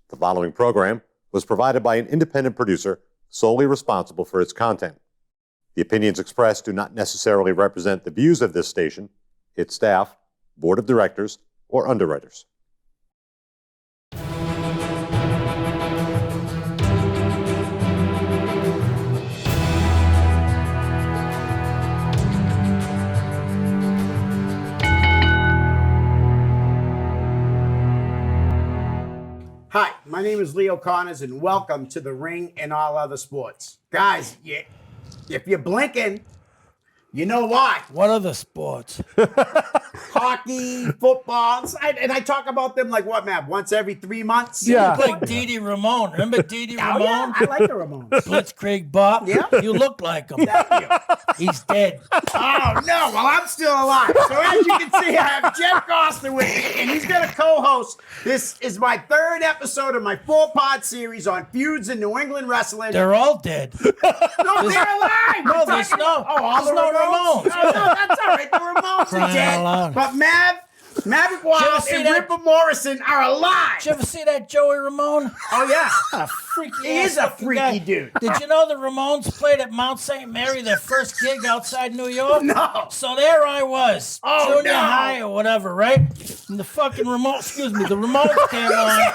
The following program was provided by an independent producer solely responsible for its content. The opinions expressed do not necessarily represent the views of this station, its staff, board of directors, or underwriters. Hi, my name is Leo Connors, and welcome to The Ring and All Other Sports. Guys, if you're blinking, you know why. What other sports? Hockey, football, and I talk about them like what, Matt? Once every 3 months? You look like Dee Ramone. Remember Dee Oh, Ramone? yeah, I like the Ramones. Blitzkrieg Bob? Yeah. You look like him. Thank you. He's dead. Oh, no, well, I'm still alive. So as you can see, I have Jeff Costa with me, and he's going to co-host. This is my third episode of my 4-part series on feuds in New England wrestling. They're all dead. No, they're alive. No, there's no. All There's the no Ramones. Ramones. No, that's all right. The Ramones are Crying dead. out loud. But Maverick Wild see and that? Ripper Morrison are alive. Did you ever see that Joey Ramone? Oh, yeah. A freaky He is a freaky dude. Did you know the Ramones played at Mount St. Mary, their first gig outside New York? No. So there I was, Oh, junior no. high or whatever, right? And the fucking Ramones, the Ramones came on.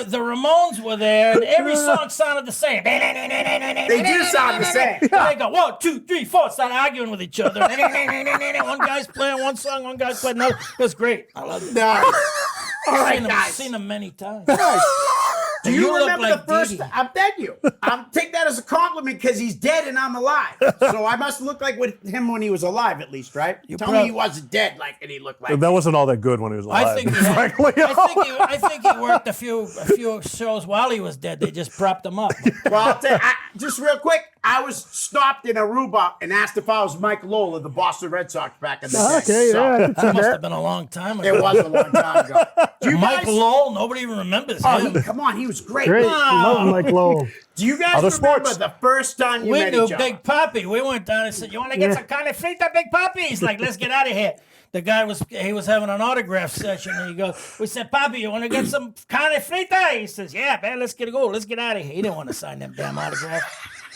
The Ramones were there, and every song sounded the same. They do sound the same. They go 1, 2, 3, 4, start arguing with each other. One guy's playing one song, one guy's playing another. It was great. I love it. Nice. All right, I've guys. seen them many times. Do you look remember like the first? Dee Dee. I beg you. Take that as a compliment because he's dead and I'm alive. So I must look like with him when he was alive, at least, right? Tell me he wasn't dead like and he looked like. That wasn't all that good when he was alive. I think he frankly. I think he worked a few shows while he was dead. They just propped him up. Well, I'll tell you, just real quick, I was stopped in Aruba and asked if I was Mike Lowell of the Boston Red Sox back in the day. Okay, So, yeah. That must have been a long time ago. it was a long time ago. Do you Mike guys? Lowell, nobody even remembers Oh, him. come on, he was great. Great. Love Mike Lowell. Do you guys Other remember sports. the first time you We met knew each other? Big Papi. We went down and said, "You want to get some carne frita, Big Papi?" He's like, "Let's get out of here." The guy was having an autograph session, and he goes, "We said, Papi, you want to get some carne frita?" He says, "Yeah, man, let's get out of here." He didn't want to sign them damn autograph.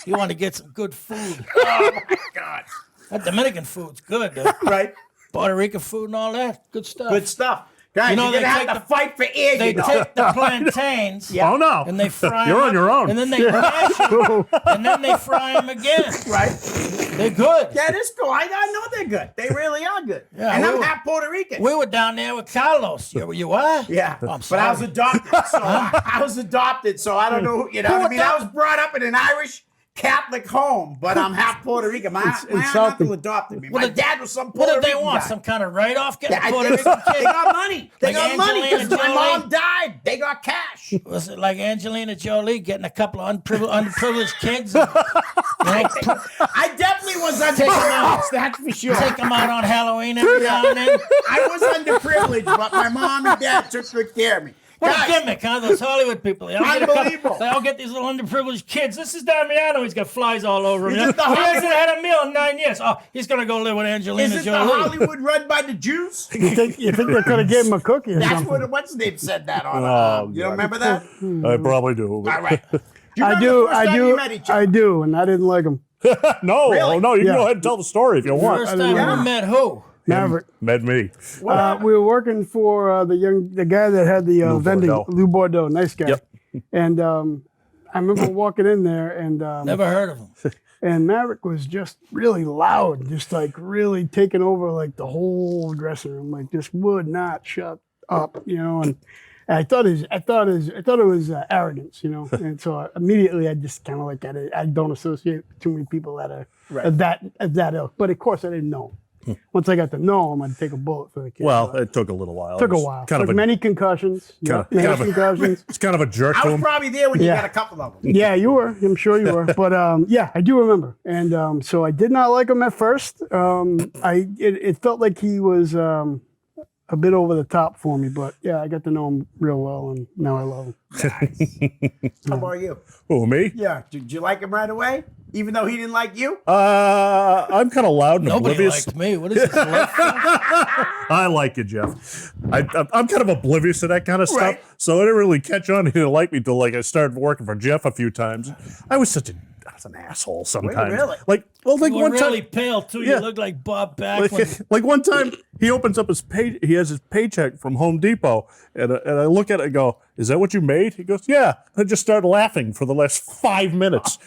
He wanted to get some good food. Oh my God! That Dominican food's good, though. Right, Puerto Rican food and all that, good stuff. good stuff, guys. You know, you're they gonna take have to fight for air. They You know. take the plantains. Oh no! And they fry You're them on up, your own. And then they mash them, and then they fry them again. Right? They're good. That is cool. I know they're good. They really are good. Yeah, and we I'm were- half Puerto Rican. We were down there with Carlos. You are? Yeah, Oh, I'm but I was sorry. adopted, so I don't know. You know what I mean? I was brought up in an Irish Catholic home, but I'm half Puerto Rican. My aunt uncle adopted me. My dad was some What Puerto did they Rican want? guy. Some kind of write-off? Getting I a Puerto think Rican they kid? got money. They Like got money because Angelina my Jolie? mom died. They got cash. Was it like Angelina Jolie getting a couple of underprivileged kids? I definitely was underprivileged. That's for sure. Take them out on Halloween every now and then. I was underprivileged, but my mom and dad took good care of me. What Guys, a gimmick, huh? Those Hollywood people. They all get a couple- Unbelievable. They all get these little underprivileged kids. This is Damiano. He's got flies all over him. Is it the He hasn't Hollywood- had a meal in 9 years. Oh, he's going to go live with Angelina Is it the Jolie. Hollywood run by the Jews? You think they could have gave him a cookie or That's something? what what's his name said that on. You God. don't remember that? I probably do. All right. Do you I remember do, the first I time you do, met each I other? do, and I didn't like him. No, Really? oh, no, you can Yeah. go ahead and tell the story if you want. First time Yeah. you met who? Maverick. Met me. We were working for the guy that had the vending, Bordeaux. Lou Bordeaux, nice guy. Yep. And I remember walking in there, and Never heard of him. and Maverick was just really loud, just like really taking over like the whole dressing room, like just would not shut up, you know. And I thought it was arrogance, you know. And so immediately I just kind of like I don't associate too many people that are of that ilk. But of course I didn't know. Once I got to know him, I'd take a bullet for the kid. Well, it took a little while. took It a was while. Kind Took of a, many concussions. kind Many of a- concussions. it's kind of a jerk I to was him. probably there when you Yeah. got a couple of them. Yeah, you were. I'm sure you were. But yeah, I do remember. And so I did not like him at first. It felt like he was a bit over the top for me, but yeah, I got to know him real well, and now I love him. How about you? Who, me? Yeah. Did you like him right away, even though he didn't like you? I'm kind of loud and Nobody oblivious. liked me. What is this? love? I like you, Jeff. I'm kind of oblivious to that kind of stuff, Right. so I didn't really catch on. He didn't like me till like I started working for Jeff a few times. I was an asshole sometimes. really? Like You one were really time. pale too. Yeah. You look like Bob Backlund. Like one time, he opens up his pay. He has his paycheck from Home Depot, and I look at it and go, "Is that what you made?" He goes, "Yeah." I just started laughing for the last 5 minutes.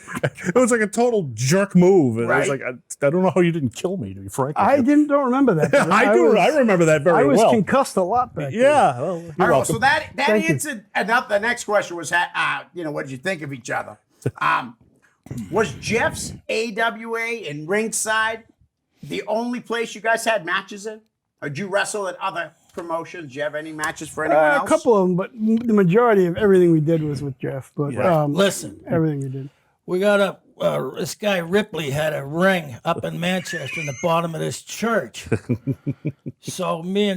It was like a total jerk move, and I was Right. like, I don't know how you didn't kill me, to be frank. with I you." don't remember that. but I do. was- I remember that very I was well. concussed a lot back then. Yeah. Well, you're All right, welcome. so that Thank you. answered enough. The next question was, what did you think of each other? Was Jeff's AWA in ringside the only place you guys had matches in? Or did you wrestle at other promotions? Do you have any matches for anyone A else? couple of them, but the majority of everything we did was with Jeff. But Listen, everything we did. we got this guy Ripley had a ring up in Manchester in the bottom of this church. So me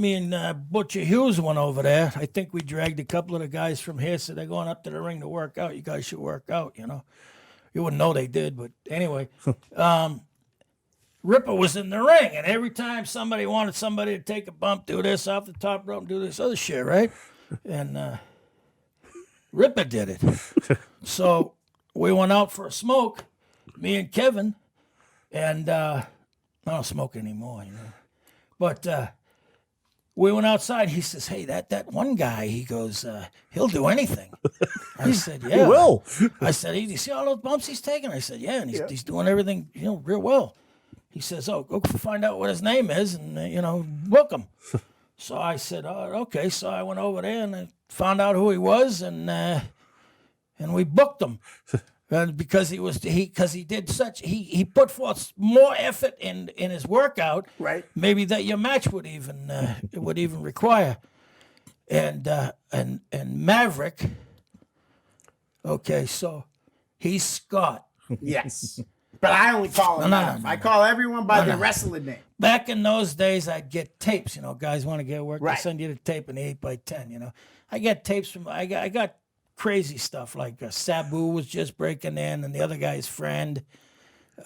and Butcher Hughes went over there. I think we dragged a couple of the guys from here. So they're going up to the ring to work out. You guys should work out, you know. You wouldn't know they did, but anyway. Ripper was in the ring, and every time somebody wanted somebody to take a bump, do this off the top rope, do this other shit, right? And Ripper did it. So we went out for a smoke, me and Kevin, and I don't smoke anymore, you know. But we went outside. He says, "Hey, that one guy," he goes, "he'll do anything." I said, "Yeah." He will. I said, "You see all those bumps he's taking?" I said, "Yeah, and he's doing everything, you know, real well." He says, "Oh, go find out what his name is and, you know, book him." So I said, "Oh, okay." So I went over there and I found out who he was, and we booked him. Because he put forth more effort in his workout, Right. maybe that your match would even require. And Maverick, okay, so he's Scott. Yes. But I only call him No, Mav. no. I call everyone by No, the no. wrestling name. Back in those days, I'd get tapes. You know, guys want to get work, Right. they send you the tape in the 8x10. You know, I get tapes from. I got crazy stuff like Sabu was just breaking in, and the other guy's friend.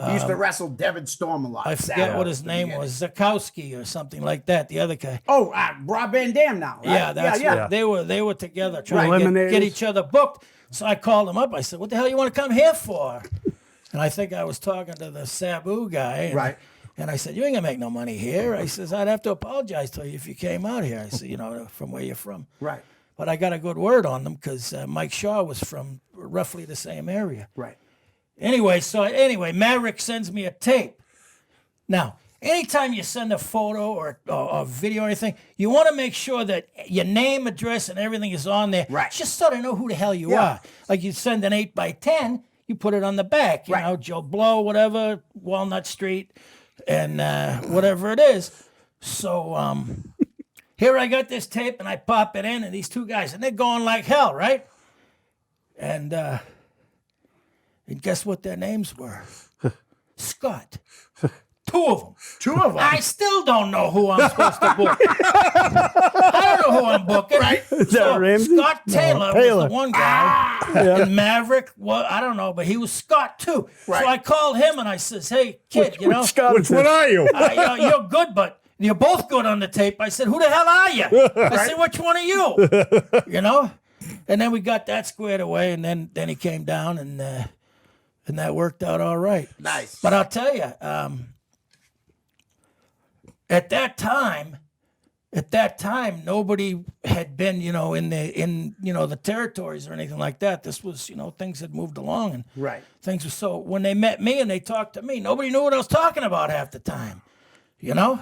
He used to wrestle Devin Storm a lot. I forget Sabu what his at the name beginning. was, Zakowski or something like that. The other guy. Oh, Rob Van Dam now, right? Yeah, that's yeah. what they were together trying Right. to get Eliminators. each other booked. So I called him up. I said, "What the hell you want to come here for?" And I think I was talking to the Sabu guy. And, Right. And I said, "You ain't gonna make no money here." I says, "I'd have to apologize to you if you came out here." I said, "You know, from where you're from." Right. But I got a good word on them because Mike Shaw was from roughly the same area. Right. Anyway, Maverick sends me a tape. Now, anytime you send a photo or video or anything, you want to make sure that your name, address, and everything is on there. Right. Just so they know who the hell you Yeah. are. Like you send an 8x10, you put it on the back. You Right. know, Joe Blow, whatever, Walnut Street, and whatever it is. So here I got this tape, and I pop it in, and these two guys, and they're going like hell, right? And guess what their names were? Scott. Two of them. Two of them. I still don't know who I'm supposed to book. I don't know who I'm booking. Right. Is that Ramsey? Scott Taylor, Taylor. was the one guy. And Maverick, well, I don't know, but he was Scott too. Right. So I called him and I says, "Hey, kid, you know, Scott Which one are you? you're good, but you're both good on the tape." I said, "Who the hell are you?" I said, "Which one are you?" You know? And then we got that squared away, and then he came down, and that worked out all right. Nice. But I'll tell you, at that time, nobody had been, you know, in the territories or anything like that. This was, you know, things had moved along, and Right. things were so. When they met me and they talked to me, nobody knew what I was talking about half the time. You know?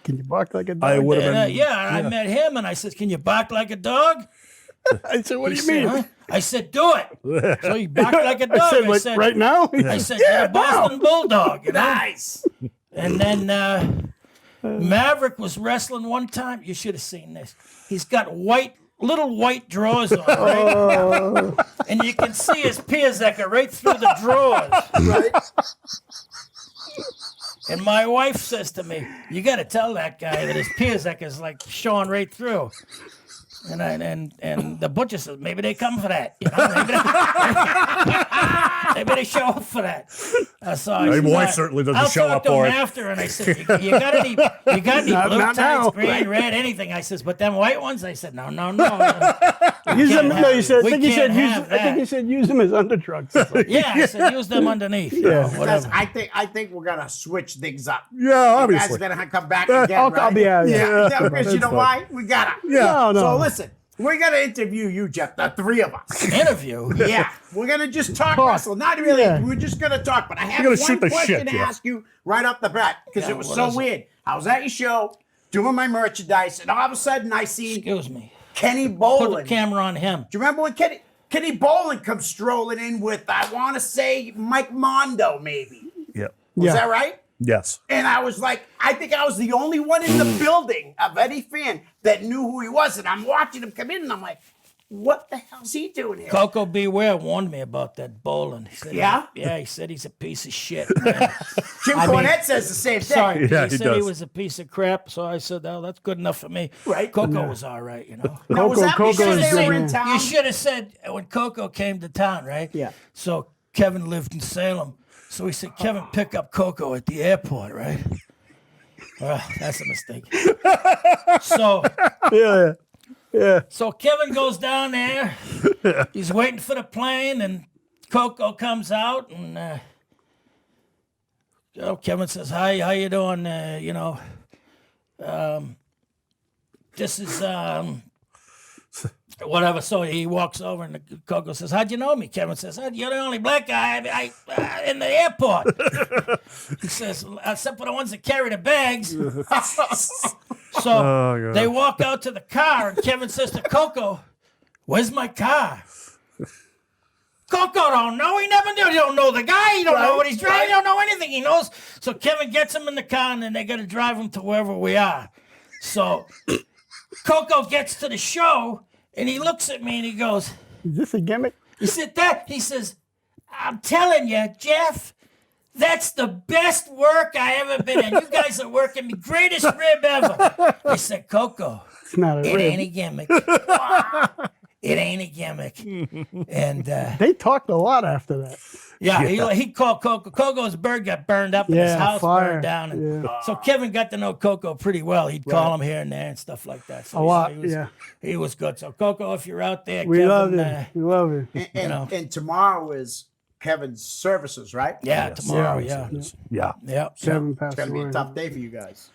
Can you bark like a dog? I would have And, been. I met him and I said, "Can you bark like a dog?" I said, what do He you said, mean? "Huh?" I said, "Do it." So he barked like a dog. I said, like, right now? I said, "You're a Boston Bulldog." You know? Nice. And then Maverick was wrestling one time. You should have seen this. He's got little white drawers on, right? And you can see his Piazeca right through the drawers. Right. And my wife says to me, "You got to tell that guy that his Piasek is like showing right through." And the butcher says, "Maybe they come for that. You know, maybe they show up for that." So I My said, wife certainly doesn't I'll show talk up to for him it. after, and I said, "You got any blue not tights, now." green, red, anything?" I says, "But them white ones?" I said, "No." Use them. can't No, have- you said. I we think you can't said use. have I think that. you said use them as undertrucks. Yeah, I said, "Use them underneath." You know, Guys, whatever. I think we're gonna switch things up. Yeah, You guys obviously. are gonna come back again, I'll right? be out. Yeah, Yeah. because you know why? We gotta. No, no. So listen, we're gonna interview you, Jeff. The three of us. Interview. Yeah, we're gonna just talk Talk. wrestle. Not really. Yeah. We're just gonna talk. But I have gonna one shoot the question shit, to yeah. ask you right off the bat because Yeah, it was what so is it? weird. I was at your show doing my merchandise, and all of a sudden I see Excuse me. Kenny Put the Bolin. Do camera on him. you remember when Kenny Bolin comes strolling in with, I want to say, Mike Mondo, maybe? Yeah. Was Yeah. that right? Yes. And I was like, I think I was the only one in the building of any fan that knew who he was. And I'm watching him come in, and I'm like, what the hell's he doing here? Coco Beware warned me about that Bolin. He said, Yeah? Yeah, he said he's a piece of shit. Man. Jim Cornette says the same thing. Sorry, Yeah, he he said he does. was a piece of crap. So I said, "Oh, that's good enough for me." Right. Coco was all right, you know. Now, was that Coco because is they good, were in man. town? You should have said when Coco came to town, right? Yeah. So Kevin lived in Salem. So he said, "Kevin, pick up Coco at the airport," right? Well, that's a mistake. So Yeah. Yeah. So Kevin goes down there. He's waiting for the plane, and Coco comes out, and Kevin says, "Hi, how you doing? This is whatever." So he walks over, and Coco says, "How'd you know me?" Kevin says, "You're the only black guy in the airport." He says, "Except for the ones that carry the bags." So Oh, God. they walk out to the car, and Kevin says to Coco, "Where's my car?" Coco don't know. He never knew. He don't know the guy. He don't know what he's driving. He don't know anything. He knows. So Kevin gets him in the car, and then they got to drive him to wherever we are. So Coco gets to the show, and he looks at me, and he goes, Is this a gimmick? he said, he says, "I'm telling you, Jeff, that's the best work I ever been in. You guys are working the greatest rib ever." I said, "Coco, It's not a it rib. ain't a gimmick. It ain't a gimmick." And They talked a lot after that. he called Coco. Coco's bird got burned up, and his Yeah, house fire. burned down. And Yeah. so Kevin got to know Coco pretty well. He'd call him here and there and stuff like that. So A lot, he was, yeah. He was good. So Coco, if you're out there, We Kevin, love you. We love you. And, know. and tomorrow is Kevin's services, right? yeah, tomorrow, yeah. Yeah. Yeah. Kevin passed It's going to be away. a tough day for you guys.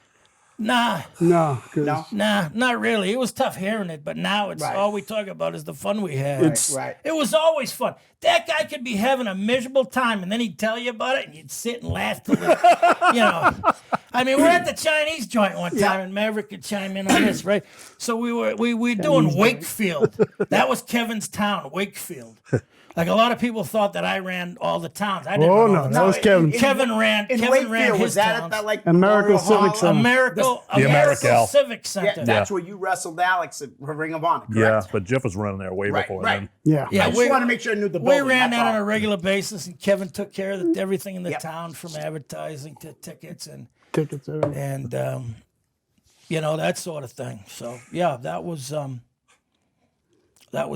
Nah, No, 'cause No? Nah, not really. It was tough hearing it, but now it's Right. all we talk about is the fun we had. Right. It was always fun. That guy could be having a miserable time, and then he'd tell you about it, and you'd sit and laugh till it, I mean, we're at the Chinese joint one time, and Maverick could chime in on this, right? So we were doing Wakefield. That was Kevin's town, Wakefield. Like a lot of people thought that I ran all the towns. I didn't. Oh, run no, all the that was towns. Kevin. Kevin ran. In Kevin ran Wakefield, his was that towns. at the like America Memorial Civic Hall? Center. Americal Americal. Civic Center. Yeah, that's where you wrestled Alex at Ring of Honor, Yeah, correct? but Jeff was running there way Right, before right. then. yeah. Yeah, I just want to make sure I knew the We building. ran that's that on all. a regular basis, and Kevin took care of everything in the Yep. town, from advertising to tickets Tickets. and that sort of thing. So yeah, that was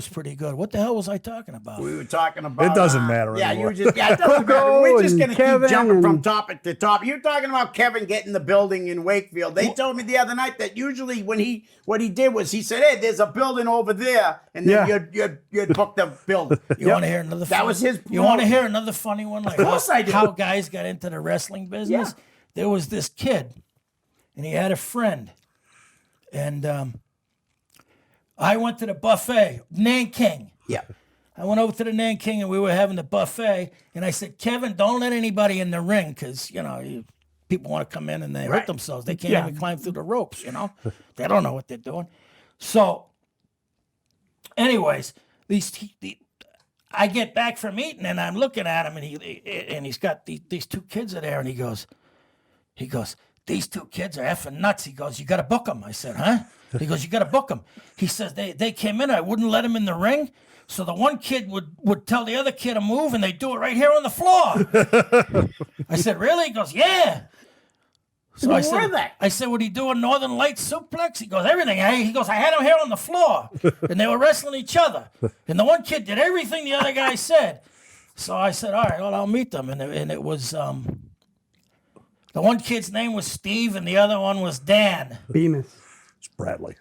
pretty good. What the hell was I talking about? We were talking about. It doesn't matter Yeah, anymore. it doesn't matter. Coco We're just and going to Kevin keep jumping from and- topic to topic. You're talking about Kevin getting the building in Wakefield. They told me the other night that usually what he did was he said, "Hey, there's a building over there," and then Yeah. you'd book the building. You want to hear another? That was his You want to promo. hear another funny one? Like course I do. How guys got into the wrestling business. Yeah. There was this kid, and he had a friend, and I went to the buffet, Nanking. Yeah. I went over to the Nanking, and we were having the buffet, and I said, "Kevin, don't let anybody in the ring, because people want to come in and they hurt Right. themselves. They can't Yeah. even climb through the ropes. They don't know what they're doing." So, anyways, I get back from eating, and I'm looking at him, and he's got these two kids are there, and he goes, "These two kids are effing nuts." He goes, "You got to book them." I said, "Huh?" He goes, "You got to book them." He says, they came in, I wouldn't let them in the ring. So the one kid would tell the other kid to move, and they do it right here on the floor. I said, "Really?" He goes, "Yeah." So Who were they? I said, would he do a Northern Lights suplex? He goes, everything. He goes, I had him here on the floor, and they were wrestling each other. And the one kid did everything the other guy said. So I said, all right, well, I'll meet them. And it was, the one kid's name was Steve, and the other one was Dan. Bemis. It's Bradley.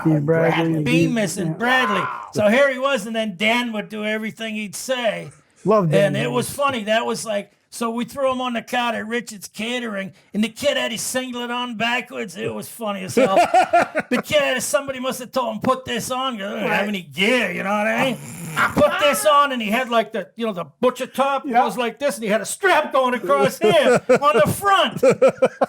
Steve Bradley. Bemis and Bradley. So here he was, and then Dan would do everything he'd say. Love Dan. And it was funny. That was like, so we threw him on the cart at Richard's Catering, and the kid had his singlet on backwards. It was funny as hell. The kid, somebody must have told him, put this on. I don't have any gear, you know what I mean? Put this on, and he had like the, the butcher top goes like this, and he had a strap going across here on the front.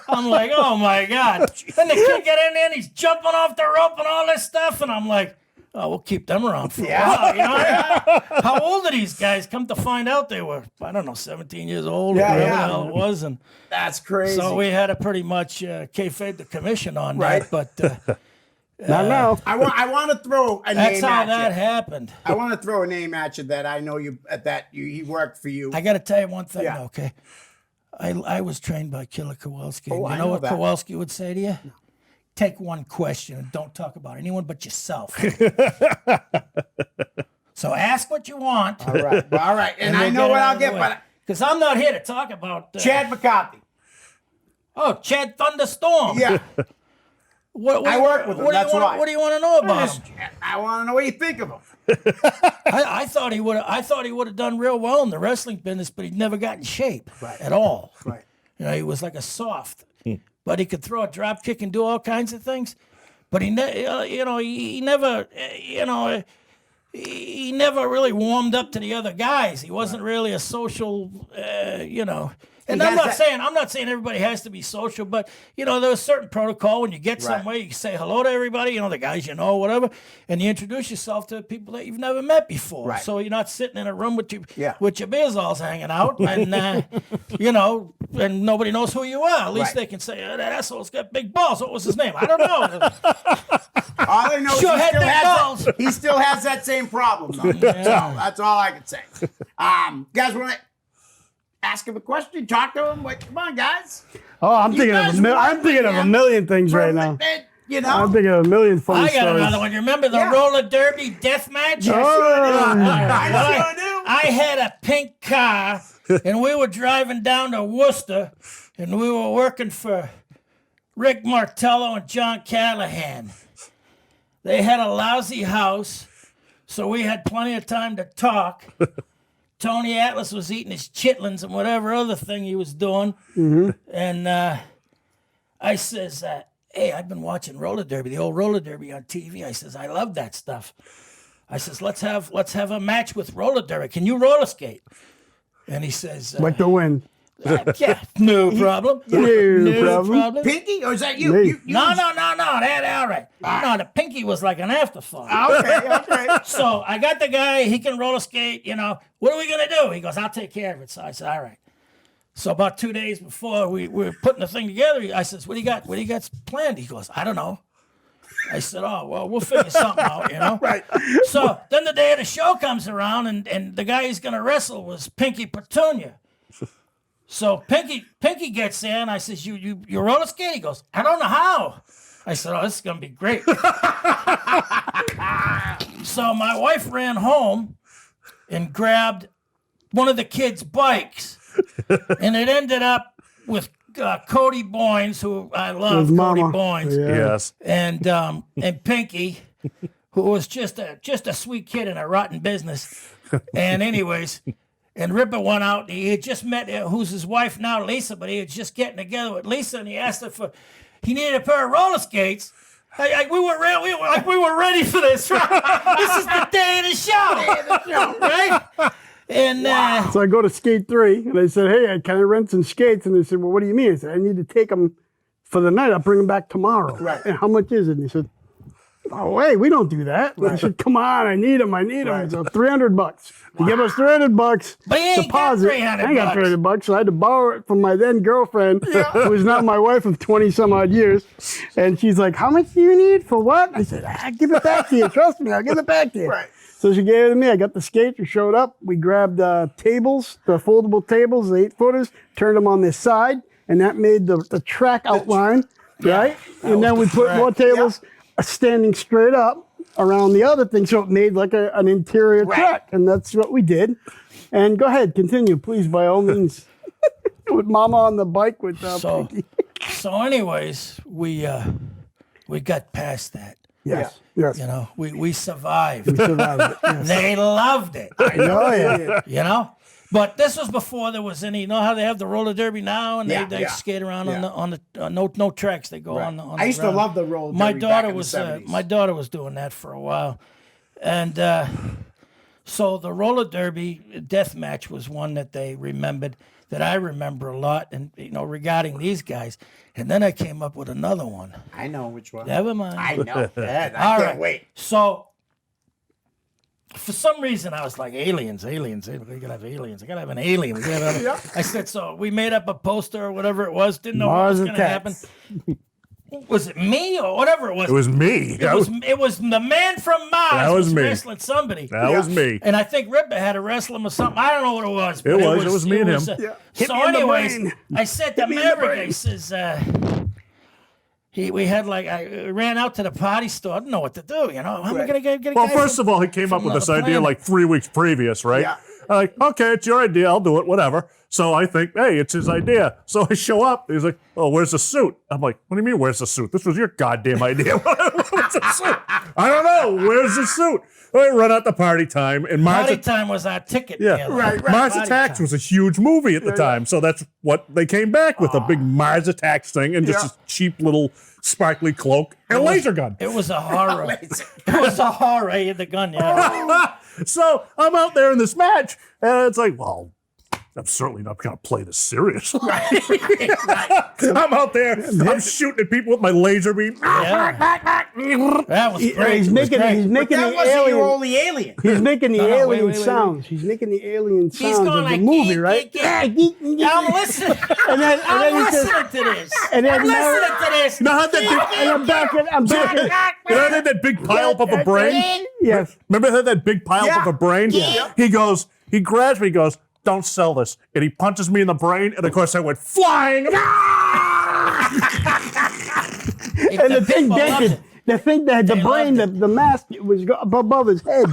I'm like, oh my God. Then the kid get in there, and he's jumping off the rope and all this stuff, and I'm like, oh, we'll keep them around for a while. You know? How old are these guys? Come to find out, they were, I don't know, 17 years old or whatever the hell it was. And That's crazy. so we had to pretty much kayfabe the commission on that. But Not now. I want to throw a that's name how at that you. happened. I want to throw a name at you that I know he worked for you. I got to tell you one thing, Yeah. okay? I was trained by Killer Kowalski. Oh, You I know know what that. Kowalski would say to you? Take one question and don't talk about anyone but yourself. So ask what you want. All right. Well, all right. And I know what I'll get, but Because I'm not here to talk about Chad McCarthy. Oh, Chad Thunderstorm. Yeah. What I work with him, that's why. What do you want to know about him? I want to know what you think of him. I thought he would. I thought he would have done real well in the wrestling business, but he'd never got in shape at all. Right. He was like a soft, but he could throw a drop kick and do all kinds of things. But he never, he never really warmed up to the other guys. He wasn't really a social, And He I'm has not saying everybody has to be social, but there's a certain protocol when you get somewhere. You say hello to everybody, the guys whatever, and you introduce yourself to people that you've never met before. Right. So you're not sitting in a room with your Yeah. beers-alls hanging out, and and nobody knows who you are. At least Right. they can say, that asshole's got big balls. What was his name? I don't know. All I know is Sure had big balls. he still has that same problem. Though. So that's all I can say. Guys, want to ask him a question? Talk to him? Come on, guys. Oh, I'm You thinking of guys I'm work thinking with of a him. million things right now. I'm thinking of a million funny I got stories. another one. You remember the Yeah. roller derby death match? Oh, I sure do. I had a pink car, and we were driving down to Worcester, and we were working for Rick Martello and John Callahan. They had a lousy house, so we had plenty of time to talk. Tony Atlas was eating his chitlins and whatever other thing he was doing. And I says, hey, I've been watching roller derby, the old roller derby on TV. I says, I love that stuff. I says, let's have a match with roller derby. Can you roller skate? And he says, like the wind. yeah, no problem. No problem. Pinky, or is that you? Me. You No, that all right. No, the pinky was like an afterthought. Okay. So I got the guy, he can roller skate, what are we gonna do? He goes, I'll take care of it. So I said, all right. So about 2 days before we were putting the thing together, I says, what do you got planned? He goes, I don't know. I said, oh, well, we'll figure something out, Right. So then the day of the show comes around, and the guy he's gonna wrestle was Pinky Petunia. So Pinky gets there, and I says, you roller skate? He goes, I don't know how. I said, oh, this is gonna be great. So my wife ran home and grabbed one of the kids' bikes, and it ended up with Cody Boynes, who I love, With Cody Mama. Boynes, Yeah. Yes. and Pinky, who was just a sweet kid in a rotten business. And anyways. And Ripper went out. He had just met who's his wife now, Lisa, but he was just getting together with Lisa, and he asked her he needed a pair of roller skates. We were ready for this. Right? This is the day of the show, right? And So I go to skate 3, and I said, hey, can I rent some skates? And they said, well, what do you mean? I said, I need to take them for the night. I'll bring them back tomorrow. Right. And how much is it? And he said, oh, wait, we don't do that. And I said, come on, I need them. Right. So $300. He gave us $300 But he ain't got deposit. $300. I ain't got $300, so I had to borrow it from my then girlfriend, who is now my wife of 20 some odd years. And she's like, how much do you need for what? I said, I'll give it back to you. Trust me, I'll give it back to you. Right. So she gave it to me. I got the skates. We showed up. We grabbed tables, the foldable tables, the 8-footers, turned them on this side, and that made the track outline, right? And then we put more tables standing straight up around the other thing, so it made like an interior track, and that's what we did. And go ahead, continue, please, by all means. With Mama on the bike with Pinky. So anyways, we got past that. Yes. Yes. You know, we survived. We survived it. Yes. They loved it. Oh, yeah. You know? But this was before there was any. You know how they have the roller derby now, and they skate around on the no tracks. They go on the. I used to love the roller derby. My daughter back was in the 70s. my daughter was doing that for a while, and so the roller derby death match was one that they remembered, that I remember a lot, and regarding these guys. And then I came up with another one. I know which one. Never mind. I know. I All can't right. wait. So, for some reason, I was like, aliens. We gotta have aliens. I gotta have an alien. I said, so we made up a poster or whatever it was. Didn't know Mars what was gonna happen. attacks. Was it me or whatever it was? It was me. It was the man from Mars. That was me. Wrestling somebody. That was me. And I think Ripper had to wrestle him or something. I don't know what it was. But It was me and him. Hit So me in the anyways, brain. I said to me in the America, brain. he says, we had I ran out to the party store. I didn't know what to do. How am I going to get a Well, guy first from- of all, he came up with another this idea planet? like 3 weeks previous, right? Yeah. I'm like, okay, it's your idea. I'll do it, whatever. So I think, hey, it's his idea. So I show up. He's like, oh, where's the suit? I'm like, what do you mean, where's the suit? This was your goddamn idea. Where's the suit? I don't know. Where's the suit? I run out the party time. And Party Mars, time was our ticket. yeah, deal. Right. Mars Party Attacks time. was a huge movie at the time. So that's what they came back with, a big Mars Attacks thing and just a cheap little sparkly cloak and a laser gun. It was a horror. It was a horror. He had the gun, yeah. So I'm out there in this match, and it's like, well, I'm certainly not going to play this serious. I'm out there, I'm shooting at people with my laser beam. Yeah. That was great. He's making But the that wasn't your alien. only alien. He's making the No, wait, alien wait. sounds. He's making the alien He's sounds going of the like, movie, geek, right? geek, Yeah, geek. geek, geek. I'm listening. And then I'm he says, listening to this. and then I'm listening to this. Now, had that big, and I'm back you know, had that big pile up of a brain? Yes. Remember, I had that big pile up Yeah. of a brain? Yeah. He grabs me, he goes, don't sell this. And he punches me in the brain, and of course I went flying. And the thing dented. The thing that had the They brain, loved the mask was above his head.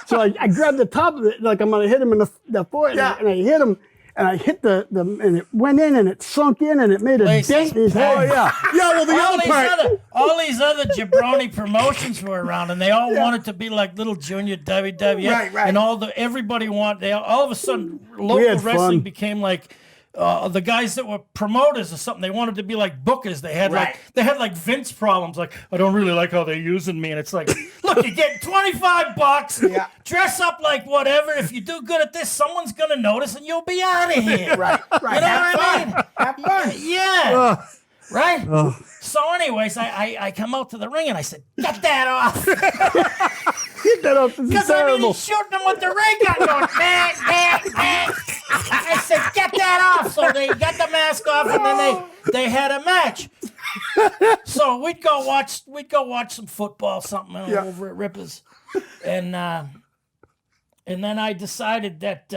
So I grabbed the top of it, like I'm gonna hit him in the forehead, Yeah. and I hit him, and I hit and it went in, and it sunk in, and it made a Places dent in his head. packed. Oh yeah. Yeah, well, the other part. All these other jabroni promotions were around, and they all wanted to be like little junior WWF. Right. And everybody wanted. All of a sudden, We local had wrestling fun. became like. The guys that were promoters or something, they wanted to be like bookers. They had Right. like Vince problems. Like, I don't really like how they're using me. And it's like, look, you're getting $25. Yeah. Dress up like whatever. If you do good at this, someone's gonna notice, and you'll be out of here. Right. You know Have what I fun. mean? Have fun. Yeah. Right? So, anyways, I come out to the ring and I said, get that off. Get that up. This is Because terrible. he's shooting them with the ray gun going, bang, bang, bang. I said, get that off. So they got the mask off, and then they had a match. So we'd go watch some football, something over at Rippers. And then I decided that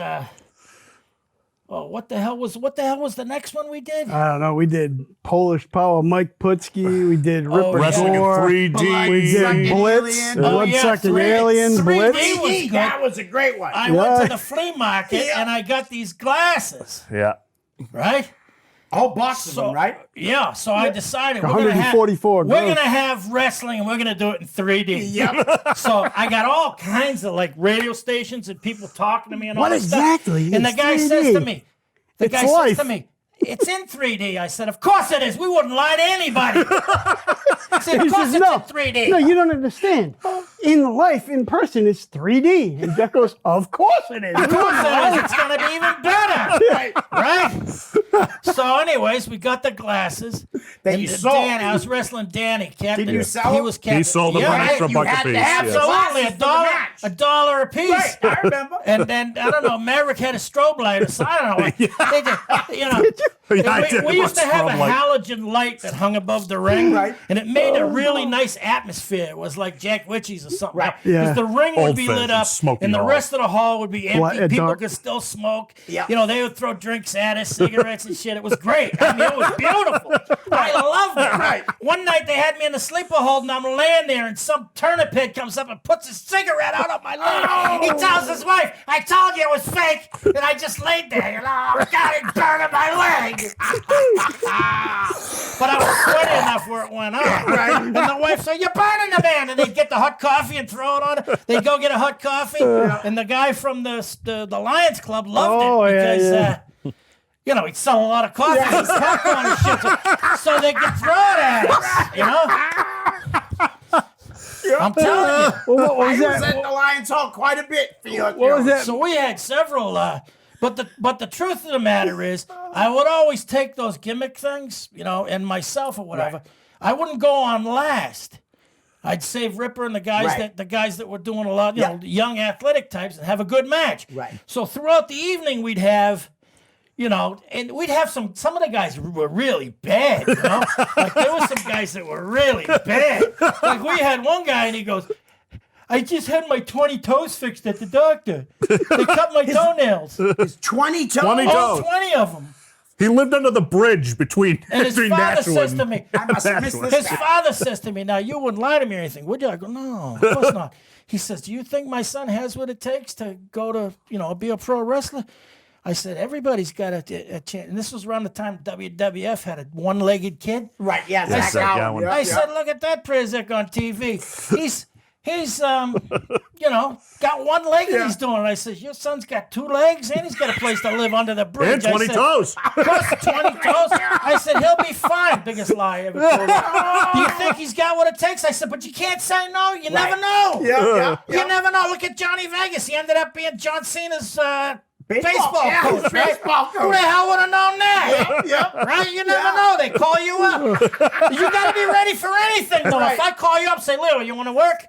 what the hell was the next one we did? I don't know. We did Polish Power, Mike Putski. We did Ripper Wrestling in Door. 3D. We did Blitz. Alien. Oh, One yeah, second 3D. Alien. 3D Blitz. was good. That was a great one. I went Yeah. to the flea market and I got these glasses, Yeah. right? Whole box of them, right? Yeah, so I decided we're gonna 144 have, we're girls. gonna have wrestling and we're gonna do it in 3D. Yep. So I got all kinds of like radio stations and people talking to me and all What this exactly stuff. And the is guy 3D? says to me, It's says life. to me, it's in 3D. I said, of course it is. We wouldn't lie to anybody. I said, He of course says, it's no, in 3D. no, you don't understand. In life, in person, it's 3D. And Jeff goes, of course it is. Of course it is. It's going to be even better. Right? So, anyways, we got the glasses. That And you sold. Dan, I was wrestling Danny. Captain. Did you sell He them? was captain. He sold them yeah, on right? extra You buck had to apiece. have Yeah. the Absolutely, glasses a for the dollar. match. $1 a piece. Right, I remember. And then I don't know, Maverick had a strobe light, so I don't know. They did, you know, Yeah, I did we used to watch have a strobe light. halogen light that hung above the ring, Right. and it made a really nice atmosphere. It was like Jack Ritchie's or something. Right. Because Yeah. the ring would be lit Old-fashioned up, smoky and the hall. rest of the hall would be empty. What, People dark? could still smoke. Yeah. You know, they would throw drinks at us, cigarettes and shit. It was great. I mean, it was beautiful. I loved it. Right. One night they had me in the sleeper hold, and I'm laying there, and some turnip head comes up and puts a cigarette out of my leg. He tells his wife, "I told you it was fake," and I just laid there. You know, oh, God, it burned my leg. But I was sweaty enough where it went on. Right. And the wife said, "You're burning the man." And they'd get the hot coffee and throw it on it. They'd go get a hot coffee. And the guy from the Lions Club loved it because, you know, he'd sell a lot of coffee and popcorn and shit. So they could throw it at us, you know? I'm telling you. Well, what was I was that? at the Lions Hall quite a bit for you. What was that? So we had several, but the truth of the matter is, I would always take those gimmick things, you know, and myself or whatever. I wouldn't go on last. I'd save Ripper and the guys that were doing a lot, you know, young athletic types, and have a good match. Right. So throughout the evening, we'd have, you know, and we'd have some of the guys were really bad, you know? Like there were some guys that were really bad. Like we had one guy and he goes, "I just had my 20 toes fixed at the doctor. They cut my toenails. It's 20 toes. 20 All toes. 20 of them." He lived under the bridge between, And his between father Nashua says and to me, I must have missed Nashua. this his guy. father says to me, "Now you wouldn't lie to me or anything, would you?" I go, "No, of course not." He says, "Do you think my son has what it takes to go to, you know, be a pro wrestler?" I said, "Everybody's got a chance." And this was around the time WWF had a one-legged kid. Right, yeah, Zach Zach Allen. Allen. Yeah, I yeah. said, "Look at that Prezek on TV. He's you know, got one leg and he's doing it." I said, "Your son's got 2 legs and he's got a place to live under the bridge." And 20 I said, toes. Plus 20 toes. I said, "He'll be fine." Biggest lie I ever told him. "Do you think he's got what it takes?" I said, "But you can't say no. You never know. Yeah. You never know. Look at Johnny Vegas. He ended up being John Cena's baseball Yeah, coach, right? baseball coach. Who the hell would have known that? Yeah. Right? You never know. They call you up. You got to be ready for anything, though. Right. If I call you up, say, "Leo, you want to work?"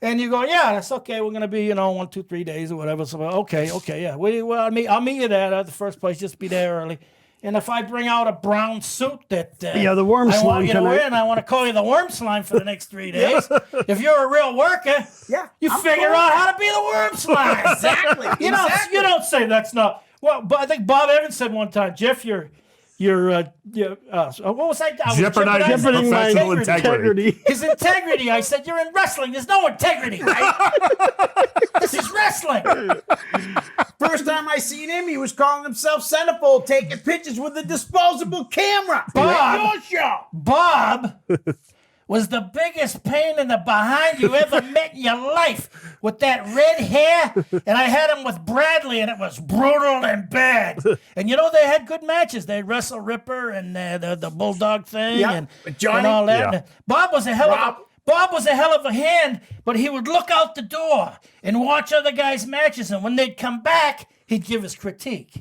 And you go, "Yeah, that's okay. We're gonna be, you know, 1, 2, 3 days or whatever." So okay, yeah. Well, I'll meet you there at the first place. Just be there early. And if I bring out a brown suit that The worm I want slime you to wear, tonight. and I want to call you the worm slime for the next 3 days. If you're a real worker, Yeah, you I'm figure cool. out how to be the worm slime. Exactly. You don't. exactly. You don't say that's not. Well, but I think Bob Evans said one time, "Jeff, you're what was I? I was Jeopardizing jeopardizing my professional integrity. His integrity. I said, "You're in wrestling. There's no integrity, right? This is wrestling." First time I seen him, he was calling himself Centerfold, taking pictures with a disposable camera. Bob. Your show. Bob was the biggest pain in the behind you ever met in your life with that red hair. And I had him with Bradley, and it was brutal and bad. And you know, they had good matches. They'd wrestle Ripper and the Bulldog thing Yeah, and, with Johnny. and all that. Yeah. And Bob was a hell of a hand, but he would look out the door and watch other guys' matches. And when they'd come back, he'd give us critique.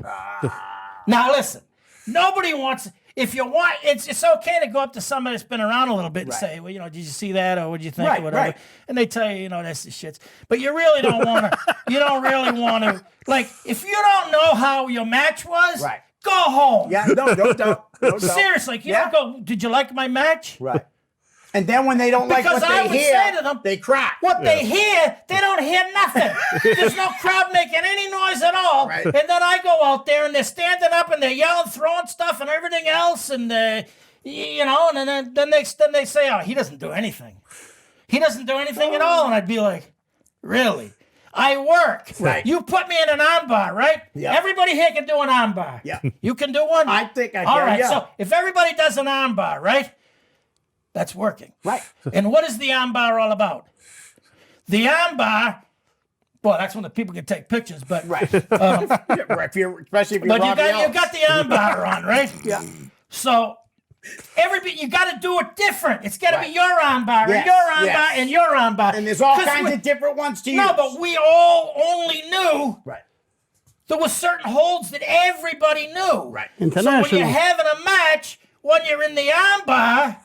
Now listen, nobody wants. If you want, it's okay to go up to somebody that's been around a little bit and say, "Well, you know, did you see that, or what did you think, Right, or whatever?" right. And they tell you, you know, that's the shits. But you really don't want to. You don't really want to. Like, if you don't know how your match was, Right. go home. Yeah, no doubt. No doubt. Seriously, you Yeah. don't go. "Did you like my match?" Right. And then when they don't like Because what I they would hear, say to them, they cry. What they hear, they don't hear nothing. There's no crowd making any noise at all. Right. And then I go out there and they're standing up and they're yelling, throwing stuff and everything else, and you know, and then they say, "Oh, he doesn't do anything. He doesn't do anything at all." And I'd be like, "Really? I work. Right. You put me in an armbar, right? Yeah. Everybody here can do an armbar. Yeah. You can do one? I think I All can, right, yeah. so if everybody does an armbar, right? That's working. Right. And what is the armbar all about? The armbar, well, that's when the people can take pictures, but Right. Right. Especially if you're but you Robbie Ellis. got the armbar on, right? Yeah. So you got to do it different. It's got to Right. be your armbar, Yes, and your armbar, yes. and your armbar. And there's all 'Cause kinds of different ones to use. No, but we all only knew Right. there were certain holds that everybody knew. Right. So when International. you're having a match, when you're in the armbar,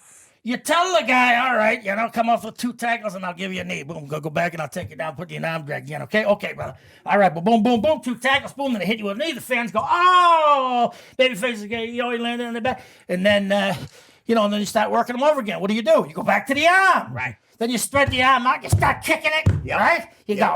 you tell the guy, all right, come off with 2 tackles and I'll give you a knee. Boom, go back and I'll take you down, put you in arm drag again. Okay, brother. All right, boom, boom, boom, 2 tackles, boom, then I hit you with a knee. The fans go, oh, babyface again, he landed in the back. And then, and then you start working them over again. What do? You go back to the arm. Right. Then you spread the arm out, you start kicking it, right? You go,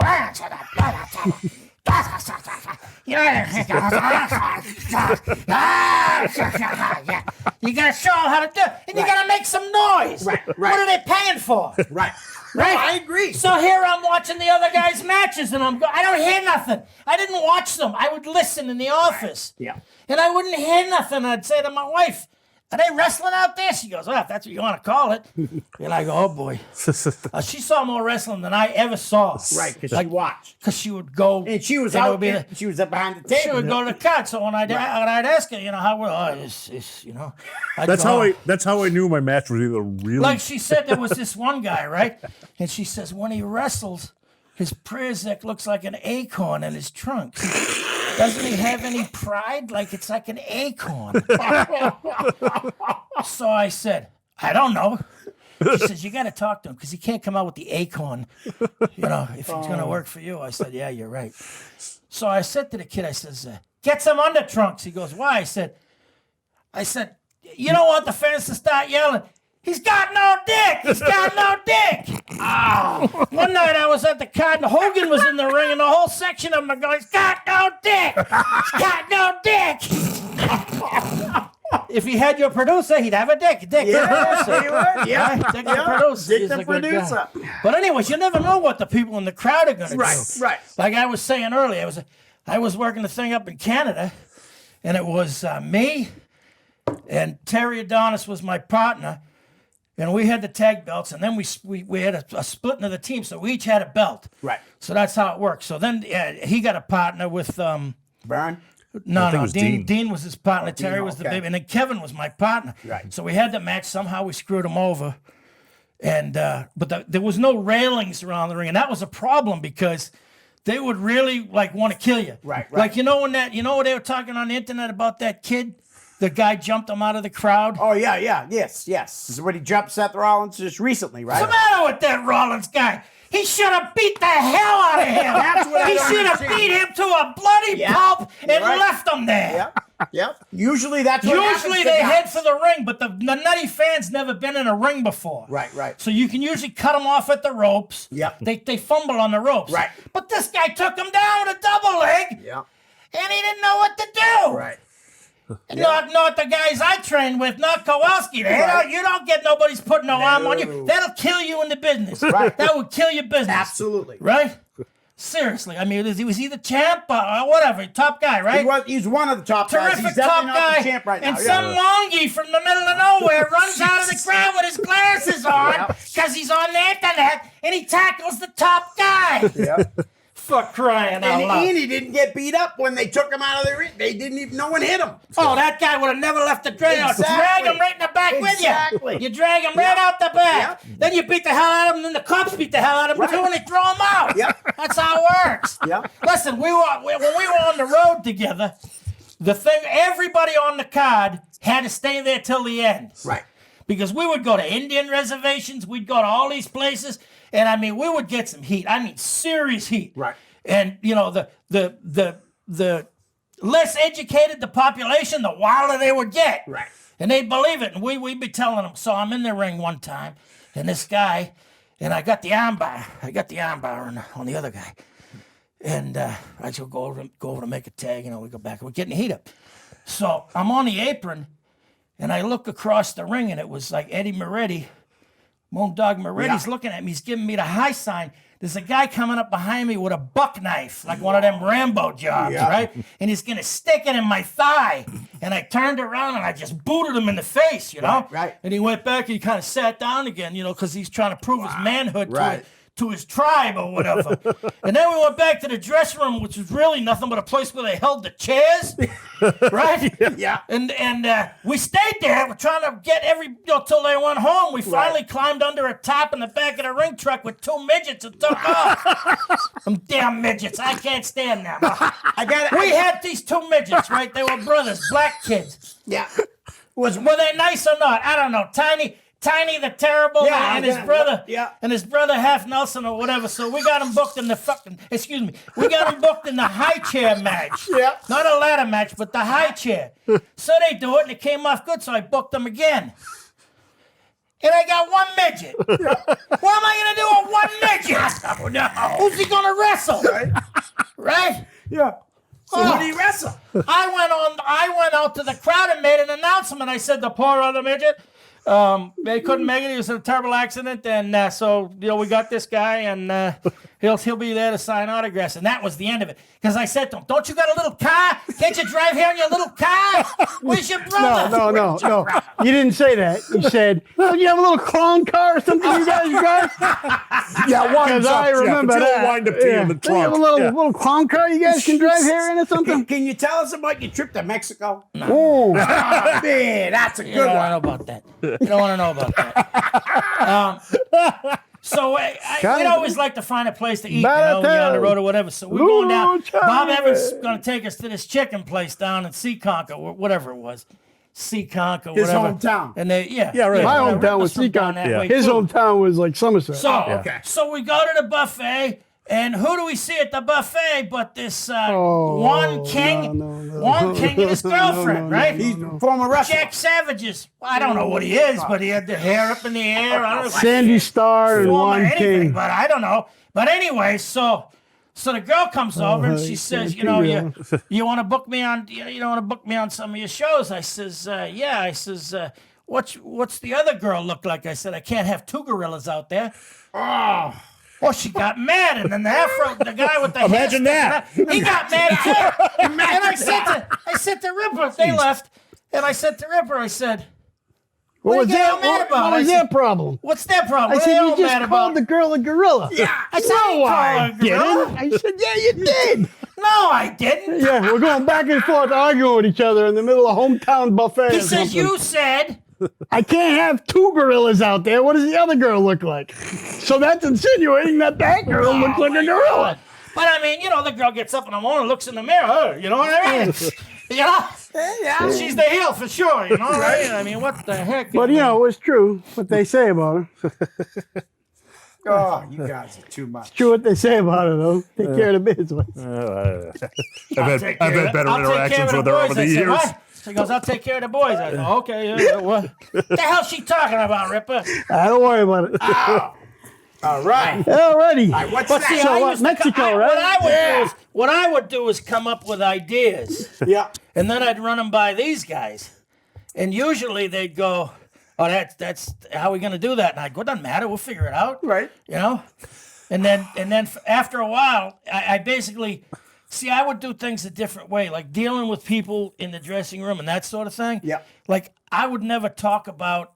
you gotta show them how to do it, and you gotta make some noise. Right. What are they paying for? Right. Right? No, I agree. So here I'm watching the other guys' matches, and I don't hear nothing. I didn't watch them. I would listen in the office. Yeah. And I wouldn't hear nothing. I'd say to my wife, are they wrestling out there? She goes, well, if that's what you want to call it. And I go, oh, boy. She saw more wrestling than I ever saw. Right, because she watched. Because she would go. And she was and it out would be there. She was up behind the table. She would go to the cut. So when I'd ask her, how we're, That's how I knew my match was either really. Like she said, there was this one guy, right? And she says, when he wrestles, his Prizek looks like an acorn in his trunk. Doesn't he have any pride? Like it's like an acorn. So I said, I don't know. She says, you got to talk to him because he can't come out with the acorn, if he's going to work for you. I said, yeah, you're right. So I said to the kid, I says, get some under trunks. He goes, why? I said, you don't want the fans to start yelling, he's got no dick! He's got no dick! Oh. One night I was at the card and Hogan was in the ring and the whole section of them are going, he's got no dick! He's got no dick! If he had your producer, he'd have a dick. Dick the producer. He would. Yeah. Dick the producer. Dick He's the a good producer. guy. But anyways, you never know what the people in the crowd are going to do. Right. Like I was saying earlier, I was working the thing up in Canada, and it was me and Terry Adonis was my partner. And we had the tag belts, and then we had a splitting of the team, so we each had a belt. Right. So that's how it works. So then he got a partner with Brian? No, Dean. Dean was his partner. Terry was the okay. baby, and then Kevin was my partner. Right. So we had the match. Somehow we screwed him over, and there was no railings around the ring, and that was a problem because they would really want to kill you. Right. Like what they were talking on the internet about that kid. The guy jumped him out of the crowd. Oh, yeah. Yes. This is when he jumped Seth Rollins just recently, right? What's the matter with that Rollins guy? He should have beat the hell out of him. That's what I He don't should have understand. beat him to a bloody pulp and right. left him there. Yep. Usually that's what happens Usually to they guys. head for the ring, but the nutty fan's never been in a ring before. Right. So you can usually cut them off at the ropes. Yep. They fumble on the ropes. Right. But this guy took him down with a double leg, Yeah. and he didn't know what to do. Right. Not the guys I trained with, not Kowalski. You don't get nobody's putting no arm on you. That'll kill you in the business. Right. That would kill your business. Absolutely. Right? Seriously. I mean, was he the champ or whatever? Top guy, right? He's one of the top guys. Terrific He's top definitely guy. not the champ right now. And some wongy from the middle of nowhere runs out of the crowd with his glasses on because he's on the internet and he tackles the top guy. Yeah. For crying out loud. And he didn't get beat up when they took him out of the ring. They didn't even, no one hit him. Oh, that guy would have never left the drag. Exactly. Drag him right in the back Exactly. with you. You drag him right out the back. Yep. Then you beat the hell out of him, and then the cops beat the hell out of him too, and they throw him out. Yep. That's how it works. Yep. Listen, when we were on the road together, everybody on the card had to stay there till the end. Right. Because we would go to Indian reservations, we'd go to all these places, and I mean, we would get some heat. I mean, serious heat. Right. And the less educated the population, the wilder they would get. Right. And they'd believe it. And we'd be telling them. So I'm in the ring one time, and this guy, and I got the armbar. on the other guy. And I just go over to make a tag, we go back, and we're getting heat up. So I'm on the apron, and I look across the ring, and it was like Eddie Moretti. Moondog Moretti's looking at me. He's giving me the high sign. There's a guy coming up behind me with a buck knife, like one of them Rambo jobs, right? And he's going to stick it in my thigh. And I turned around and I just booted him in the face, Right. And he went back and he kind of sat down again, because he's trying to prove his manhood Right. to his tribe or whatever. And then we went back to the dressing room, which was really nothing but a place where they held the chairs, right? Yeah. And we stayed there. We're trying to get till they went home. We finally climbed under a top in the back of the ring truck with 2 midgets and took off. Some damn midgets. I can't stand them. We had these 2 midgets, right? They were brothers, black kids. Yeah. Were they nice or not? I don't know. Tiny. Tiny the Terrible Yeah, and his yeah, brother, yeah. and his brother Half Nelson or whatever. So we got him booked in the we got him booked in the high chair match. Yeah. Not a ladder match, but the high chair. So they do it, and it came off good. So I booked them again. And I got one midget. What am I gonna do with one midget? Oh, no. Who's he gonna wrestle? Right? Yeah. So who did he wrestle? I went out to the crowd and made an announcement. I said the poor other midget. They couldn't make it. He was in a terrible accident, and so we got this guy, and he'll be there to sign autographs. And that was the end of it. Because I said to him, "Don't you got a little car? Can't you drive here in your little car? Where's your brother?" No. You didn't say that. You said, "Don't you have a little clown car or something you guys drive?" Yeah, winds up, I remember Jeff. It's that. all wind up to you in the Don't you have trunk. a little clown car you guys can drive here in or something? Can you tell us about your trip to Mexico? Oh, Man, that's a You good don't one. want to know about that. You don't want to know about that. So we'd always like to find a place to eat, when you're on the road or whatever. So we're going down. Bob Evans is going to take us to this chicken place down in Seekonk or whatever it was. Seekonk or His whatever. hometown. And they, right. My whatever. hometown was Us from down Seekonk. that Yeah. way, his too. hometown was like Somerset. So, Okay. so we go to the buffet, and who do we see at the buffet but this Oh, one king, one king and his girlfriend, right? He's former wrestler. Jack Savage's. I don't know what he is, but he had the hair up in the air. I don't know if Sandy Star and former Juan anything, King. but I don't know. But anyway, so the girl comes over and she says, you want to book me on, you want to book me on some of your shows? I says, yeah. I says, what's the other girl look like? I said, I can't have two gorillas out there. Oh, she got mad, and then the guy with the Imagine hair that. sticking out, he got mad too. And I said to Ripper, they left, and I said to Ripper, I said, What was are you that? all mad about? What I was said, that problem? What's their problem? I What are said they you all just mad called about? the girl a gorilla. Yeah. I said, No, I I didn't. didn't. I said, yeah, you did. No, I didn't. Yeah, we're going back and forth arguing with each other in the middle of a hometown buffet. He or says, something. you said. I can't have two gorillas out there. What does the other girl look like? So that's insinuating that girl looks like a gorilla. But I mean, the girl gets up in the morning, looks in the mirror. You know what I mean? Yeah. She's the heel for sure. You know, right? I mean, what the heck? But it was true what they say about her. Oh, you guys are too much. True what they say about her, though. Take care of the business. I've had better interactions with her over the years. What? She goes, I'll take care of the boys. I go, okay. What the hell's she talking about, Ripper? Don't worry about it. All right. Alrighty. All right, what's But that? see, So I what, used to Mexico, co- I- right? What I would do is come up with ideas, Yeah. and then I'd run them by these guys, and usually they'd go, "Oh, that's how we gonna do that?" And I'd go, "Doesn't matter, we'll figure it out." Right. And then after a while, I basically see I would do things a different way, like dealing with people in the dressing room and that sort of thing. Yeah. Like I would never talk about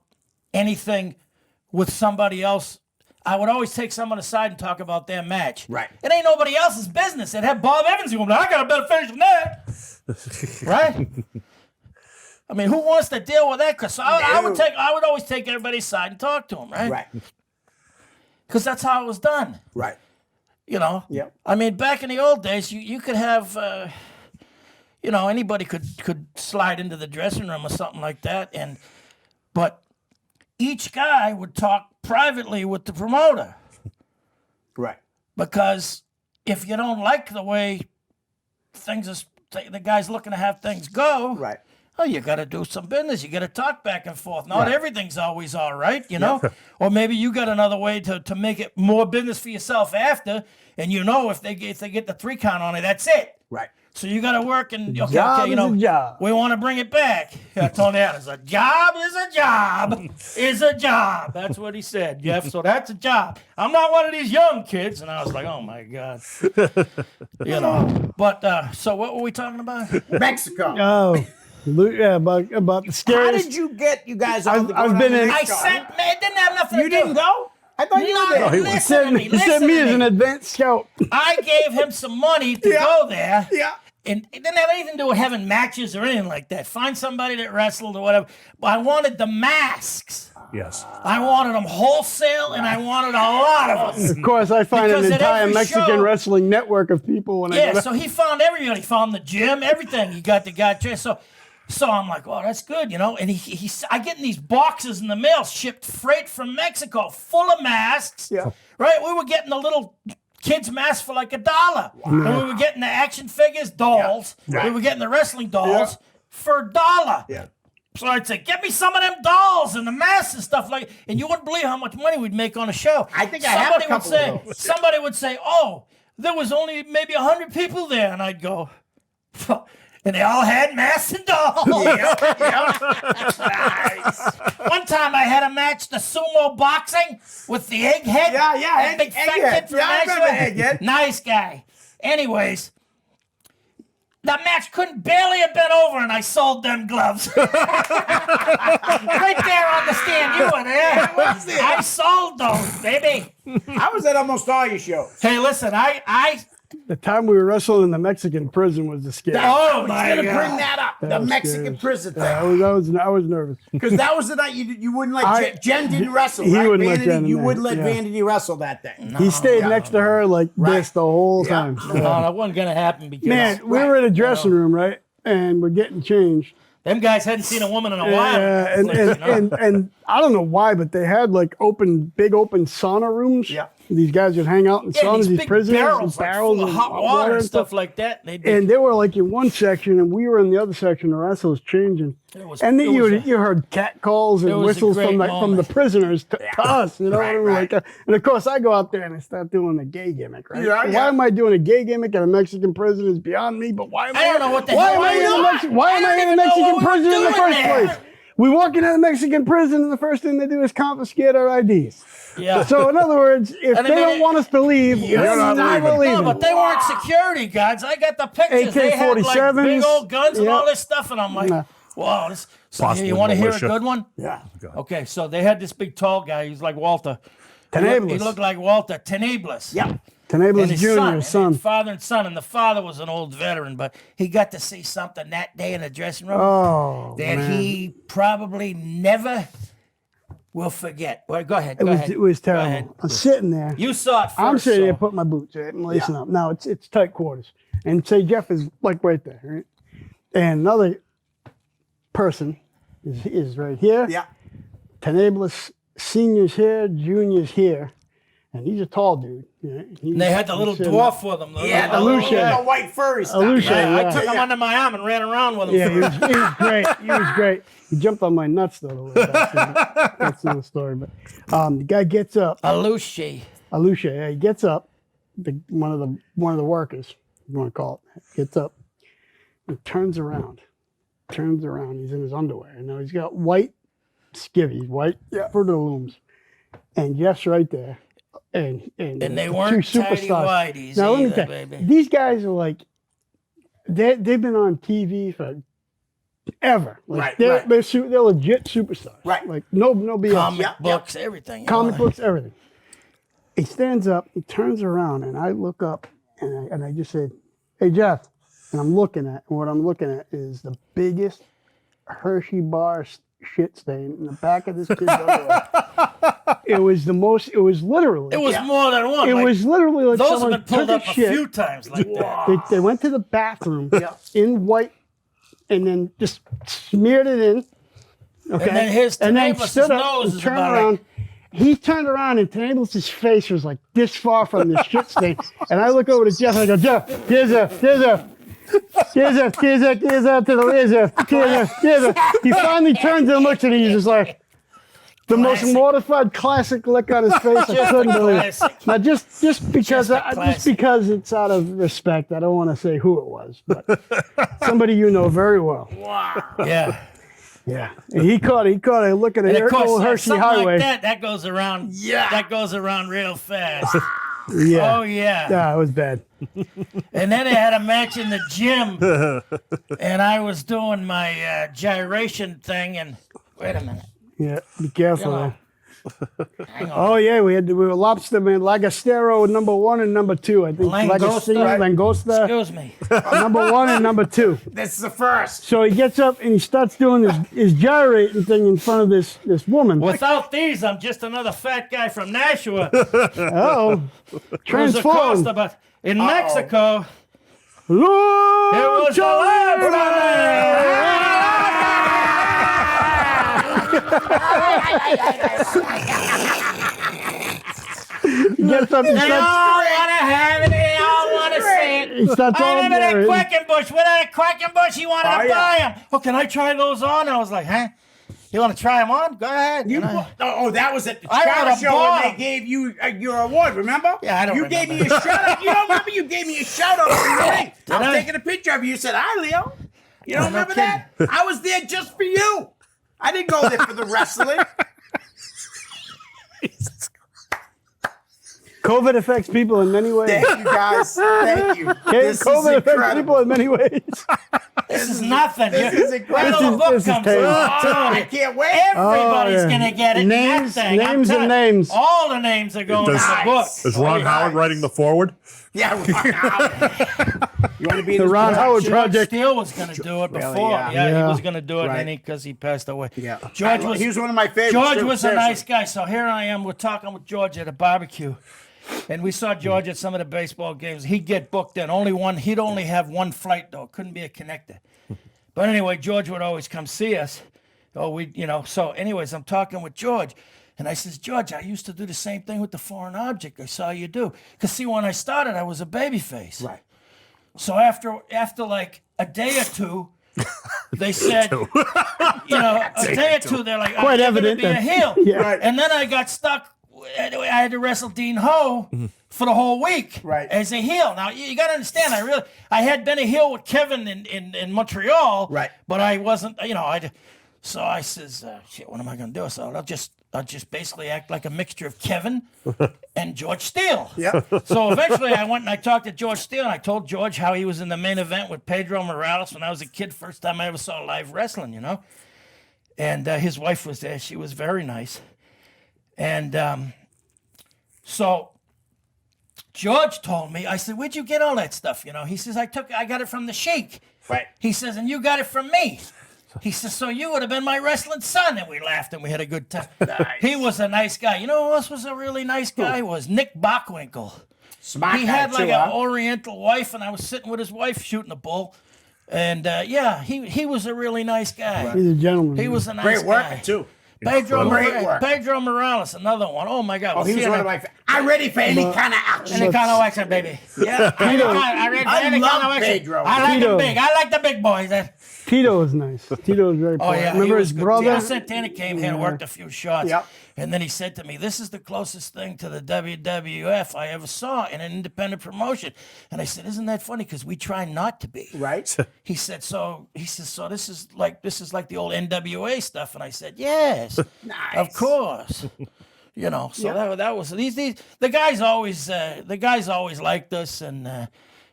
anything with somebody else. I would always take someone aside and talk about their match. Right. It ain't nobody else's business. They'd have Bob Evans going, I got a better finish than that. Right? I mean, who wants to deal with that? Because I would always take everybody's side and talk to them, right? Right. Because that's how it was done. Right. Yep. I mean, back in the old days, you could have, anybody could slide into the dressing room or something like that, but each guy would talk privately with the promoter, Right. because if you don't like the way the guy's looking to have things go, Right. oh, you got to do some business. You got to talk back and forth. Not everything's always all right, Or maybe you got another way to make it more business for yourself after. And if they get the 3 count on it, that's it. Right. So you got to work and Job is a job. we want to bring it back. I told him a job is a job is a job. That's what he said, Jeff. So that's a job. I'm not one of these young kids. And I was like, oh my God, But so what were we talking about? Mexico. Oh, yeah, about the How scariest. did you get you guys all I've- to go I've down been to in- Mexico? It didn't have nothing You to do. didn't go? I thought you No, were there. listen He sent to me, me. he Listen sent me to as me. an advanced scout. I gave him some money to go there. Yeah. And it didn't have anything to do with having matches or anything like that. Find somebody that wrestled or whatever. But I wanted the masks. Yes. I wanted them wholesale, and I wanted a lot of them. Of course, I find Because an at entire every Mexican show- wrestling network of people when I Yeah, go so he found everybody. He found the gym, everything. He got the guy dressed. So So I'm like, oh, that's good, you know. And I get in these boxes in the mail shipped freight from Mexico, full of masks. Yeah. Right? We were getting the little kids' mask for like $1. Wow. And we were getting the action figures, dolls. Yeah. Right. We were getting the wrestling dolls for $1. Yeah. So I'd say, get me some of them dolls and the masks and stuff like. And you wouldn't believe how much money we'd make on a show. I think I have a couple of those. Somebody would say, oh, there was only maybe 100 people there, and I'd go, and they all had masks and dolls. Nice. One time I had a match, the sumo boxing with the egghead. Yeah. That big fat Egghead. kid from Yeah, I remember Nashville. Egghead. Nice guy. Anyways, that match couldn't barely have been over, and I sold them gloves. Right there on the stand. You were there. I sold those, baby. I was at almost all your shows. Hey, listen, I The time we were wrestling in the Mexican prison was the scary. oh I my was gonna God. bring that up. The was Mexican scary. prison thing. I was nervous. Because that was the night you wouldn't let Jen didn't wrestle, he right? wouldn't let Vanity, Jen in you there, wouldn't let yeah. Vanity wrestle that thing. He stayed next to her like this the whole time. No, that wasn't gonna happen because Man, we were in a dressing room, right? And we're getting changed. them guys hadn't seen a woman in a while. And, and I don't know why, but they had like big open sauna rooms. Yeah. These guys would hang out in Yeah, saunas, these big prisoners, barrels, and like, barrels full of hot water and stuff like that. And they were like in one section, and we were in the other section. The rest was changing. And then you heard cat calls and was a whistles great from the moment. prisoners to us. You know what I mean? Right. Like that. And of course, I go out there and I start doing the gay gimmick. Right? Yeah, Why am I doing a gay gimmick at a Mexican prison is beyond me. But why am I don't know what the why hell am I I in a know. Why am I I don't in a even know Mexican what we were prison in the doing first there. place? We walk into the Mexican prison, and the first thing they do is confiscate our IDs. Yeah. So in other words, if And I they mean, don't want us to leave, You're not we're leaving. No, but they weren't security guards. I got the pictures. They had like AK-47s. big old guns and Yeah. all this stuff, and I'm like, Nah. wow. This, so Possibly you want to hear a militia. good one? Yeah. Okay, so they had this big tall guy. He's like Walter. He Tenablous. looked like Walter. Tenablous. Yeah. Tenablous And his Jr., son, his son. and father and son, and the father was an old veteran, but he got to see something that day in the dressing room Oh, that man. he probably never will forget. Well, go ahead. It was Go terrible. ahead. I'm sitting there. You saw it first. I'm sitting there, so- putting my boots in and lacing up. Now it's tight quarters, and say Jeff is like right there, right? And another person is right here. Yeah. Tenablous seniors here, juniors here, and he's a tall dude. Yeah, And they had the little dwarf with them. Yeah, the Alusha. little white furry stuff. Alusha, Yeah, I yeah. took him under my arm and ran around with him. Yeah, he was great. He was great. He jumped on my nuts though. The way back, so that's another story. But the guy gets up. Alusha. Alusha, yeah, he gets up. One of the workers, you want to call it, gets up and turns around. He's in his underwear. Now he's got white skivvies, white Fruit of the Looms, and Jeff's right there. And they the weren't two tidy superstars. whities Now let me either, tell baby. you, these guys are like they've been on TV for ever. Like Right. they're legit superstars. Right. Like no BS. Comic books, everything. you Comic know. books, everything. He stands up, he turns around, and I look up, and I just said, "Hey Jeff," and what I'm looking at is the biggest Hershey bar shit stain in the back of this kid's underwear. It was literally. It was more than one. It like, was literally like those have someone been pulled took up a shit. few times like that. They went to the bathroom in white, and then just smeared it in. Okay. And then his Tenablous' stood up nose and is turned about around. He turned around, and Tenablous' face was like this far from the shit stain. And I look over to Jeff, and I go, Jeff, here's a to the laser. He finally turns and looks at it. He's just like, the most Classic. mortified classic look on his face. I couldn't believe it. classic. Now, just because classic. it's out of respect, I don't want to say who it was, but somebody you know very well. Yeah. Yeah, and he caught it looking at And of course, old Hershey something Highway. like that goes around. Yeah. That goes around real fast. Yeah, Oh yeah. yeah, it was bad. And then I had a match in the gym, and I was doing my gyration thing. And wait a minute. Yeah, be careful. You know, man. hang on. Oh yeah, we were lobster man, Lagostero #1 and #2. I think Langosta, Excuse me. #1 and #2. This is the first. So he gets up and he starts doing his gyrating thing in front of this woman. Without these, I'm just another fat guy from Nashua. Oh, Who's a transformed. Costa, but in Mexico, Lucha it was the Libre! Libre! Gets up and They starts. all want to have it. They all want to see it. He starts I all remember that there. Quackenbush. With that Quackenbush, he wanted Oh, to yeah. buy them. Oh, can I try those on? I was like, huh? You want to try them on? Go ahead. You And I- oh, that was at the I Chicago would've show bought when they gave you your award. Remember? Yeah, I don't You remember. gave me a shout out. You don't remember? You gave me a shout out in the ring. I was I? taking a picture of you. You said, "Hi, Leo." You don't No remember that? I was there just for you. I didn't go there for the wrestling. COVID affects people in many ways. Thank you, guys. Thank you. Okay, This COVID is affects people incredible. in many ways. This is nothing. This You- is Wait incredible. till the book This is comes terrible. out. I can't wait. Everybody's Oh, yeah. gonna get it. Names- That thing, I'm names and telling- names. All the names are going in Does- the book. Is Ron Oh, Howard nice. writing the forward? Yeah, Ron Howard. You want to be in The this Ron production? Howard George Project. Steele was going to do it Really, before. yeah. Yeah, Yeah. he was going to do it, Right. and then because he passed away. Yeah. George was he was one of my favorites. George too, was a seriously. nice guy. So here I am. We're talking with George at a barbecue, and we saw George at some of the baseball games. He'd get booked in. Only one. He'd only have one flight though. Couldn't be a connector. But anyway, George would always come see us. Oh, So, anyways, I'm talking with George. And I says, George, I used to do the same thing with the foreign object. I saw you do. Because, see, when I started, I was a babyface. Right. So after like a day or two, they said, a day or two, they're like, Quite you're evident gonna be a that- heel. Yeah. Right. And then I got stuck. I had to wrestle Dean Ho for the whole week Right. as a heel. Now you got to understand, I had been a heel with Kevin in Montreal, Right. But I wasn't, So I says, shit, what am I going to do? So I'll just basically act like a mixture of Kevin and George Steele. Yep. So eventually I went and I talked to George Steele, and I told George how he was in the main event with Pedro Morales when I was a kid, first time I ever saw live wrestling, And his wife was there. She was very nice. And so George told me, I said, where'd you get all that stuff? He says, I got it from the Sheik. Right. He says, and you got it from me. He says, so you would have been my wrestling son. And we laughed and we had a good time. Nice. He was a nice guy. You know who else was a really nice guy? Was Nick Bockwinkel. Smart He guy, had like too, an huh? Oriental wife, and I was sitting with his wife shooting a bull. And he was a really nice guy. He's a gentleman. He was a nice Great worker, guy. too. Pedro, work. Pedro Morales, another one. Oh my God! Oh, he was one of my. I'm ready for any kind of action. Any kind of action, baby. Yeah, I read I any love kind of action. Pedro. I like Tito. the big. I like the big boys. Tito is nice. Tito is very Oh polite. yeah, Remember he his was good. brother? Tito Santana came here and worked a few shots. Yep. And then he said to me, "This is the closest thing to the WWF I ever saw in an independent promotion." And I said, "Isn't that funny? Because we try not to be." Right. He said, "So this is like the old NWA stuff." And I said, "Yes, Nice. of course." So that was the guys always liked us, and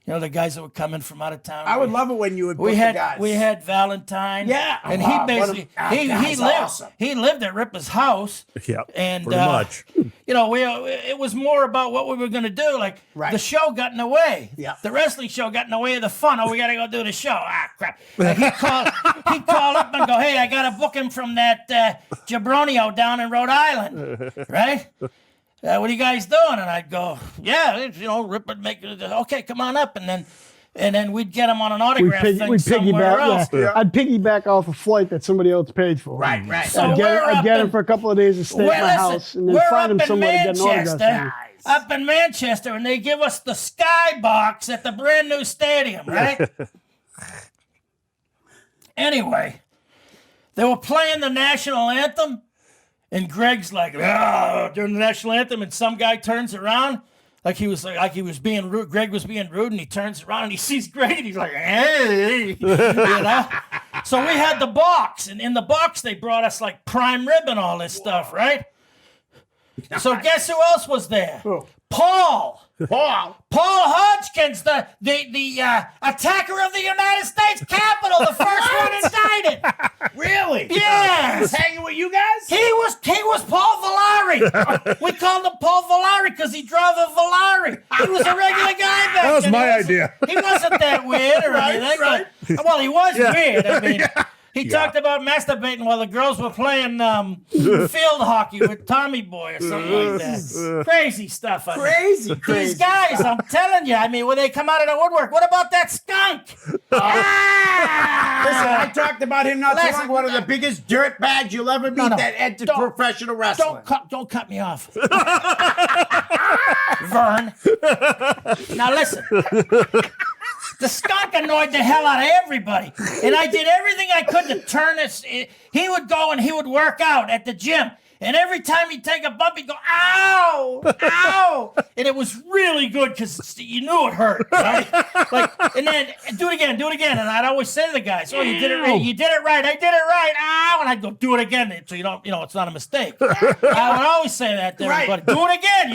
the guys that were coming from out of town. I would love it when you would book We the had guys. Valentine. Yeah. and Oh, he what a- basically that he guy's lived awesome. he lived at Ripper's house. Yeah, And pretty much. it was more about what we were going to do. Like Right. the show got in the way. Yeah. The wrestling show got in the way of the fun. Oh, we got to go do the show. Ah, crap. And he'd call up and go, "Hey, I got to book him from that Jabronio down in Rhode Island, right? What are you guys doing?" And I'd go, "Yeah, Ripper make it. Okay, come on up." And then we'd get him on an autograph thing somewhere else. Yeah. I'd piggyback off a flight that somebody else paid for. Right. Right. So I'd we're up get him in- for a couple of days to stay at my house and then we're find him up in somewhere to get an autograph. Manchester, signed. up in Manchester, and they give us the skybox at the brand new stadium, right? Anyway, they were playing the national anthem, and Greg's like, during the national anthem, and some guy turns around. Like he was being rude. Greg was being rude, and he turns around and he sees Greg, and he's like, "Hey," So we had the box, and in the box they brought us like prime rib and all this stuff, right? So guess who else was there? Paul Hodgkins, the attacker of the United States Capitol, the first one indicted. Really? Yes. Hanging with you guys? He was Paul Valari. We called him Paul Valari because he drove a Valari. He was a regular guy back then. That was He my wasn't- idea. He wasn't that weird or anything. right. But, well, he was weird. I mean, he talked about masturbating while the girls were playing field hockey with Tommy Boy or something like that. Crazy stuff. I mean. Crazy. These guys, I'm telling you, I mean, when they come out of the woodwork, what about that skunk? Listen, I talked about him not too Listen, long. One of the biggest dirt bags you'll ever meet no. that entered Don't- professional wrestling. Don't cut me off. Vern. Now listen. The skunk annoyed the hell out of everybody. And I did everything I could to turn this. He would go and he would work out at the gym. And every time he'd take a bump, he'd go, ow, ow. And it was really good because you knew it hurt. Right? And then do it again. And I'd always say to the guys, oh, you did it right. I did it right. Ow. And I'd go, do it again. So it's not a mistake. I would always say that to everybody. Do it again.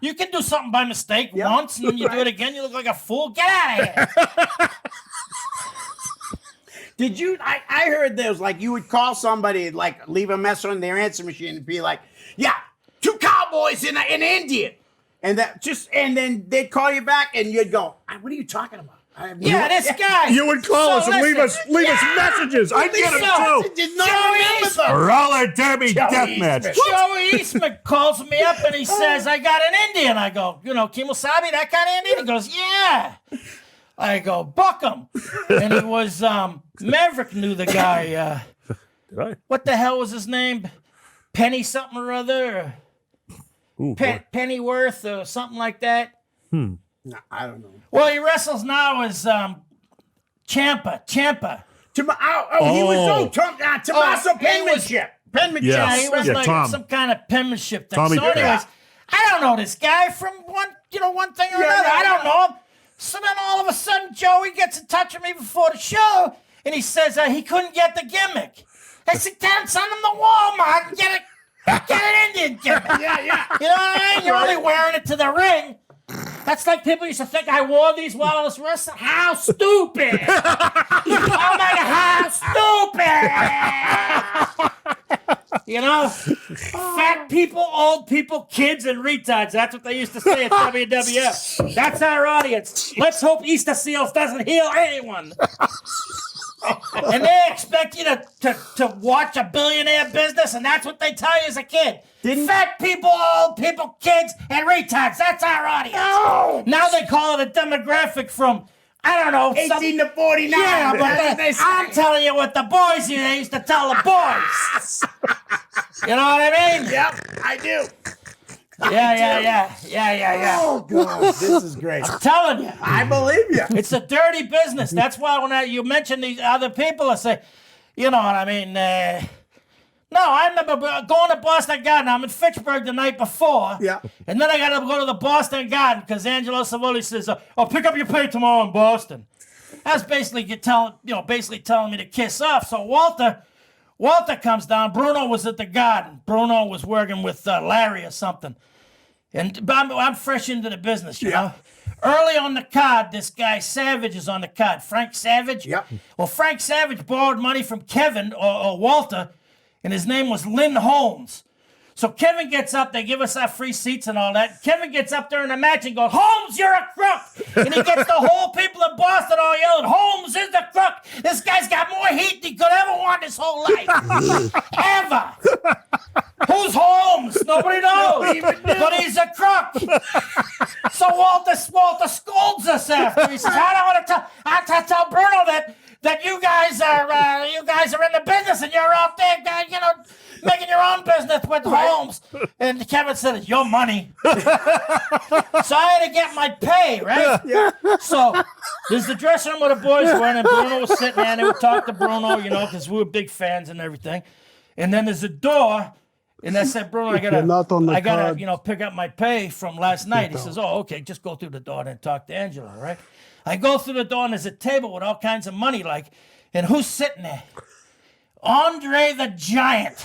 You can do something by mistake once, and then you do it again. You look like a fool. Get out of here. Did you? I heard there was like you would call somebody, like leave a message on their answer machine and be like, "Yeah, 2 cowboys in an Indian," and then they'd call you back and you'd go, "What are you talking about?" This guy. You would call us and leave us messages. I get them too. Roller derby deathmatch. Joey Eastman calls me up and he says, I got an Indian. I go, Kimosabi, that kind of Indian? He goes, yeah. I go, book him. And it was, Maverick knew the guy. Did I? What the hell was his name? Penny something or other? Ooh, Pennyworth or something like that? No, I don't know. Well, he wrestles now as Ciampa. He was Tommaso penmanship. Penmanship. Yes. Yeah, he was Yeah, like Tom. some kind of penmanship thing. Tommy So, anyways, Dare. I don't know this guy from one thing or another. I don't know him. So then all of a sudden, Joey gets in touch with me before the show, and he says he couldn't get the gimmick. I said, "Damn, send him to Walmart and get an Indian gimmick." Yeah. You know what I mean? You're only wearing it to the ring. That's like people used to think I wore these while I was wrestling. How stupid! Oh my God, how stupid! Fat people, old people, kids, and retards. That's what they used to say at WWF. That's our audience. Let's hope Easter Seals doesn't heal anyone. And they expect you to watch a billionaire business, and that's what they tell you as a kid. Fat people, old people, kids, and retards. That's our audience. No. Now they call it a demographic from, I don't know, 18 to 49. Yeah, but I'm telling you what the boys they used to tell the boys. You know what I mean? Yep, I do. Yeah. Oh, God, this is great. I'm telling you. I believe you. It's a dirty business. That's why when you mention these other people, I say, you know what I mean? No, I remember going to Boston Garden. I'm in Fitchburg the night before. Yeah. And then I got to go to the Boston Garden because Angelo Savoli says, "Oh, pick up your pay tomorrow in Boston." That's basically telling me to kiss off. So Walter comes down. Bruno was at the Garden. Bruno was working with Larry or something. And I'm fresh into the business, you know. Early on the card, this guy Savage is on the card. Frank Savage. Yep. Well, Frank Savage borrowed money from Kevin or Walter, and his name was Lynn Holmes. So Kevin gets up, they give us our free seats and all that. Kevin gets up during the match and goes, "Holmes, you're a crook!" And he gets the whole people in Boston all yelling, "Holmes is the crook! This guy's got more heat than he could ever want his whole life. Ever! Who's Holmes? Nobody knows. But he's a crook." So Walter scolds us after. He says, I have to tell Bruno that you guys are in the business and you're out there, making your own business with Holmes. And Kevin said, "It's your money." So I had to get my pay, right? Yeah. So there's the dressing room where the boys were, and Bruno was sitting there, and they would talk to Bruno, because we were big fans and everything. And then there's a door, and I said, "Bruno, I gotta pick up my pay from last night." He says, "Oh, okay, just go through the door and talk to Angela, right?" I go through the door, and there's a table with all kinds of money, and who's sitting there? Andre the Giant.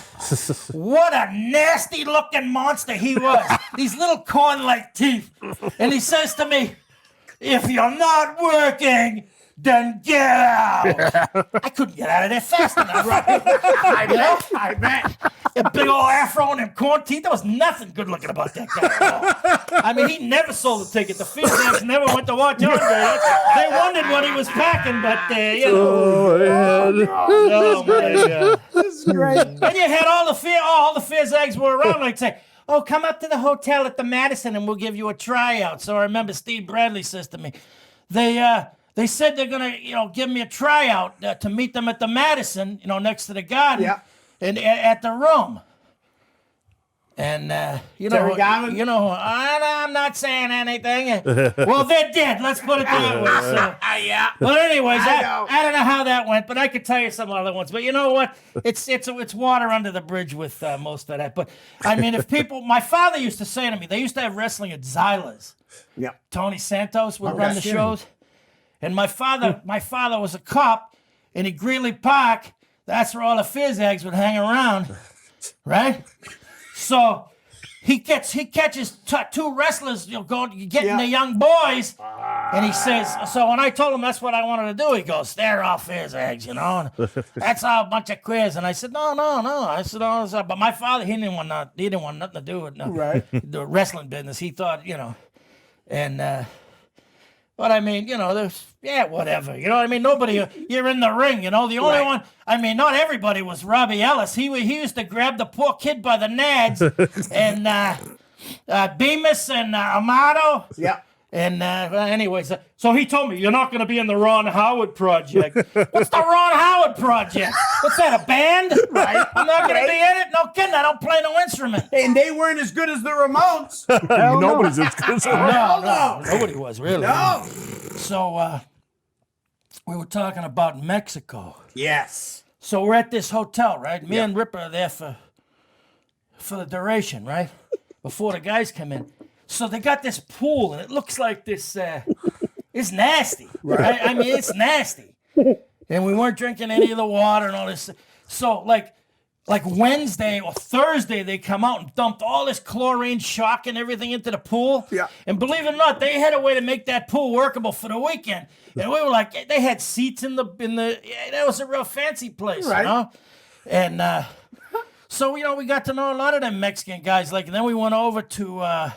What a nasty looking monster he was. These little corn-like teeth. And he says to me, "If you're not working, then get out." I couldn't get out of there fast enough. I bet. A big old afro and them corn teeth. There was nothing good looking about that guy at all. I mean, he never sold a ticket. The Phoenix never went to watch Andre. They wondered what he was packing, but Oh my God. This is great. Then you had all the Fears eggs were around, like say, "Oh, come up to the hotel at the Madison and we'll give you a tryout." So I remember Steve Bradley says to me, they said they're gonna, give me a tryout to meet them at the Madison, next to the Garden, Yeah. and at the room. And Terry Garland? I'm not saying anything. Well, they're dead. Let's put it that way. So. Yeah. But anyways, I know. I don't know how that went, but I could tell you some other ones. But you know what? It's water under the bridge with most of that. But I mean, my father used to say to me, they used to have wrestling at Zyla's. Yeah. Tony Santos would Oh, run yeah. the shows, and my father was a cop, and in Greeley Park, that's where all the fizz eggs would hang around, right? So he catches two wrestlers, getting the young boys, and he says, so when I told him that's what I wanted to do, he goes, they're all fizz eggs, and that's all a bunch of quiz. And I said, no. I said, oh, but my father, he didn't want nothing to do with the wrestling business. He thought, and but I mean, there's whatever. You know what I mean? Nobody, you're in the ring. The only one. I mean, not everybody was Robbie Ellis. He used to grab the poor kid by the nads, and Bemis and Amato. Yeah. And anyways, so he told me, you're not going to be in the Ron Howard Project. What's the Ron Howard Project? What's that, a band? Right. I'm not going to be in it? No kidding, I don't play no instrument. And they weren't as good as the Ramones. Nobody's as good as No, nobody was, really. No. So we were talking about Mexico. Yes. So we're at this hotel, right? Me and Ripper are there for the duration, right? Before the guys come in. So they got this pool, and it looks like this. It's nasty, right? I mean, it's nasty. And we weren't drinking any of the water and all this. So like Wednesday or Thursday, they come out and dumped all this chlorine shock and everything into the pool. Yeah. And believe it or not, they had a way to make that pool workable for the weekend. And we were like, they had seats in the. Yeah, that was a real fancy place, Right. And so we got to know a lot of them Mexican guys. Like, and then we went over to.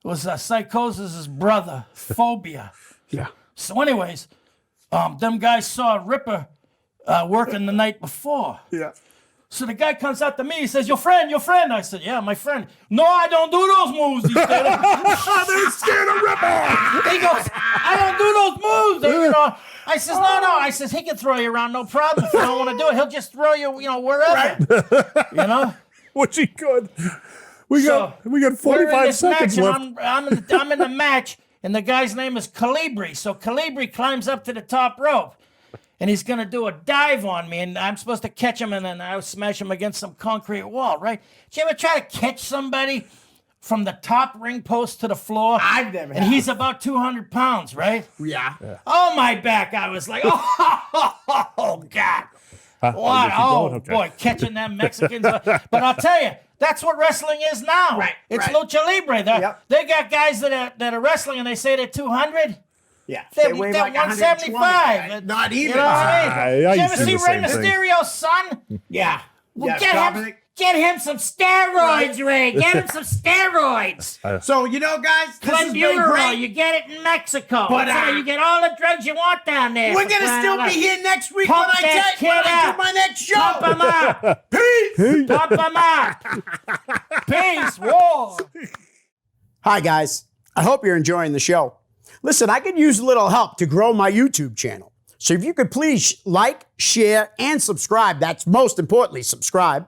Was Psychosis' brother, Phobia. Yeah. So anyways, them guys saw Ripper working the night before. Yeah. So the guy comes out to me, he says, your friend. I said, yeah, my friend. No, I don't do those moves, he said. They're scared of Ripper. He goes, I don't do those moves. I says, no. I says, he can throw you around, no problem. If you don't want to do it, he'll just throw you, wherever. Which he could. We got We're in 45 this seconds match, left. and I'm in the match, and the guy's name is Calibri. So Calibri climbs up to the top rope, and he's going to do a dive on me, and I'm supposed to catch him, and then I smash him against some concrete wall, right? Did you ever try to catch somebody from the top ring post to the floor? I've never And had. he's about 200 pounds, right? Yeah. Oh, my back. I was like, oh God. What? Oh, Okay. boy, catching them Mexicans. But I'll tell you, that's what wrestling is now. Right, It's right. lucha libre. Yep. They got guys that are wrestling and they say they're 200. Yeah. They're, weigh they're like 175. 120, right? Not even. You know what I mean? I Did you used ever to see do the Rey same thing. Mysterio's son? Yeah. Well, Yes, get Dominic. him some steroids, Ray. Get him some steroids. So, guys, this has been Clenbuterol, great. you get it in Mexico. But, You get all the drugs you want down there. We're going to For still crying be out here next week Pump when that I kid do my next show. Pump him up. Peace. Pump him up. Peace. Whoa. Hi, guys. I hope you're enjoying the show. Listen, I could use a little help to grow my YouTube channel. So if you could please like, share, and subscribe, that's most importantly, subscribe.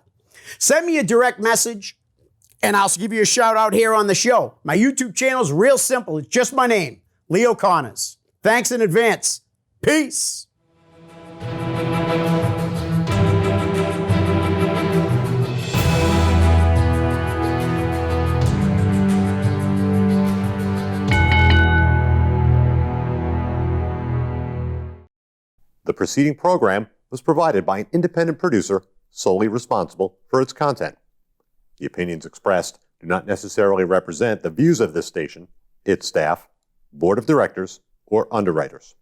Send me a direct message, and I'll give you a shout out here on the show. My YouTube channel is real simple. It's just my name, Leo Connors. Thanks in advance. Peace. The preceding program was provided by an independent producer solely responsible for its content. The opinions expressed do not necessarily represent the views of this station, its staff, board of directors, or underwriters.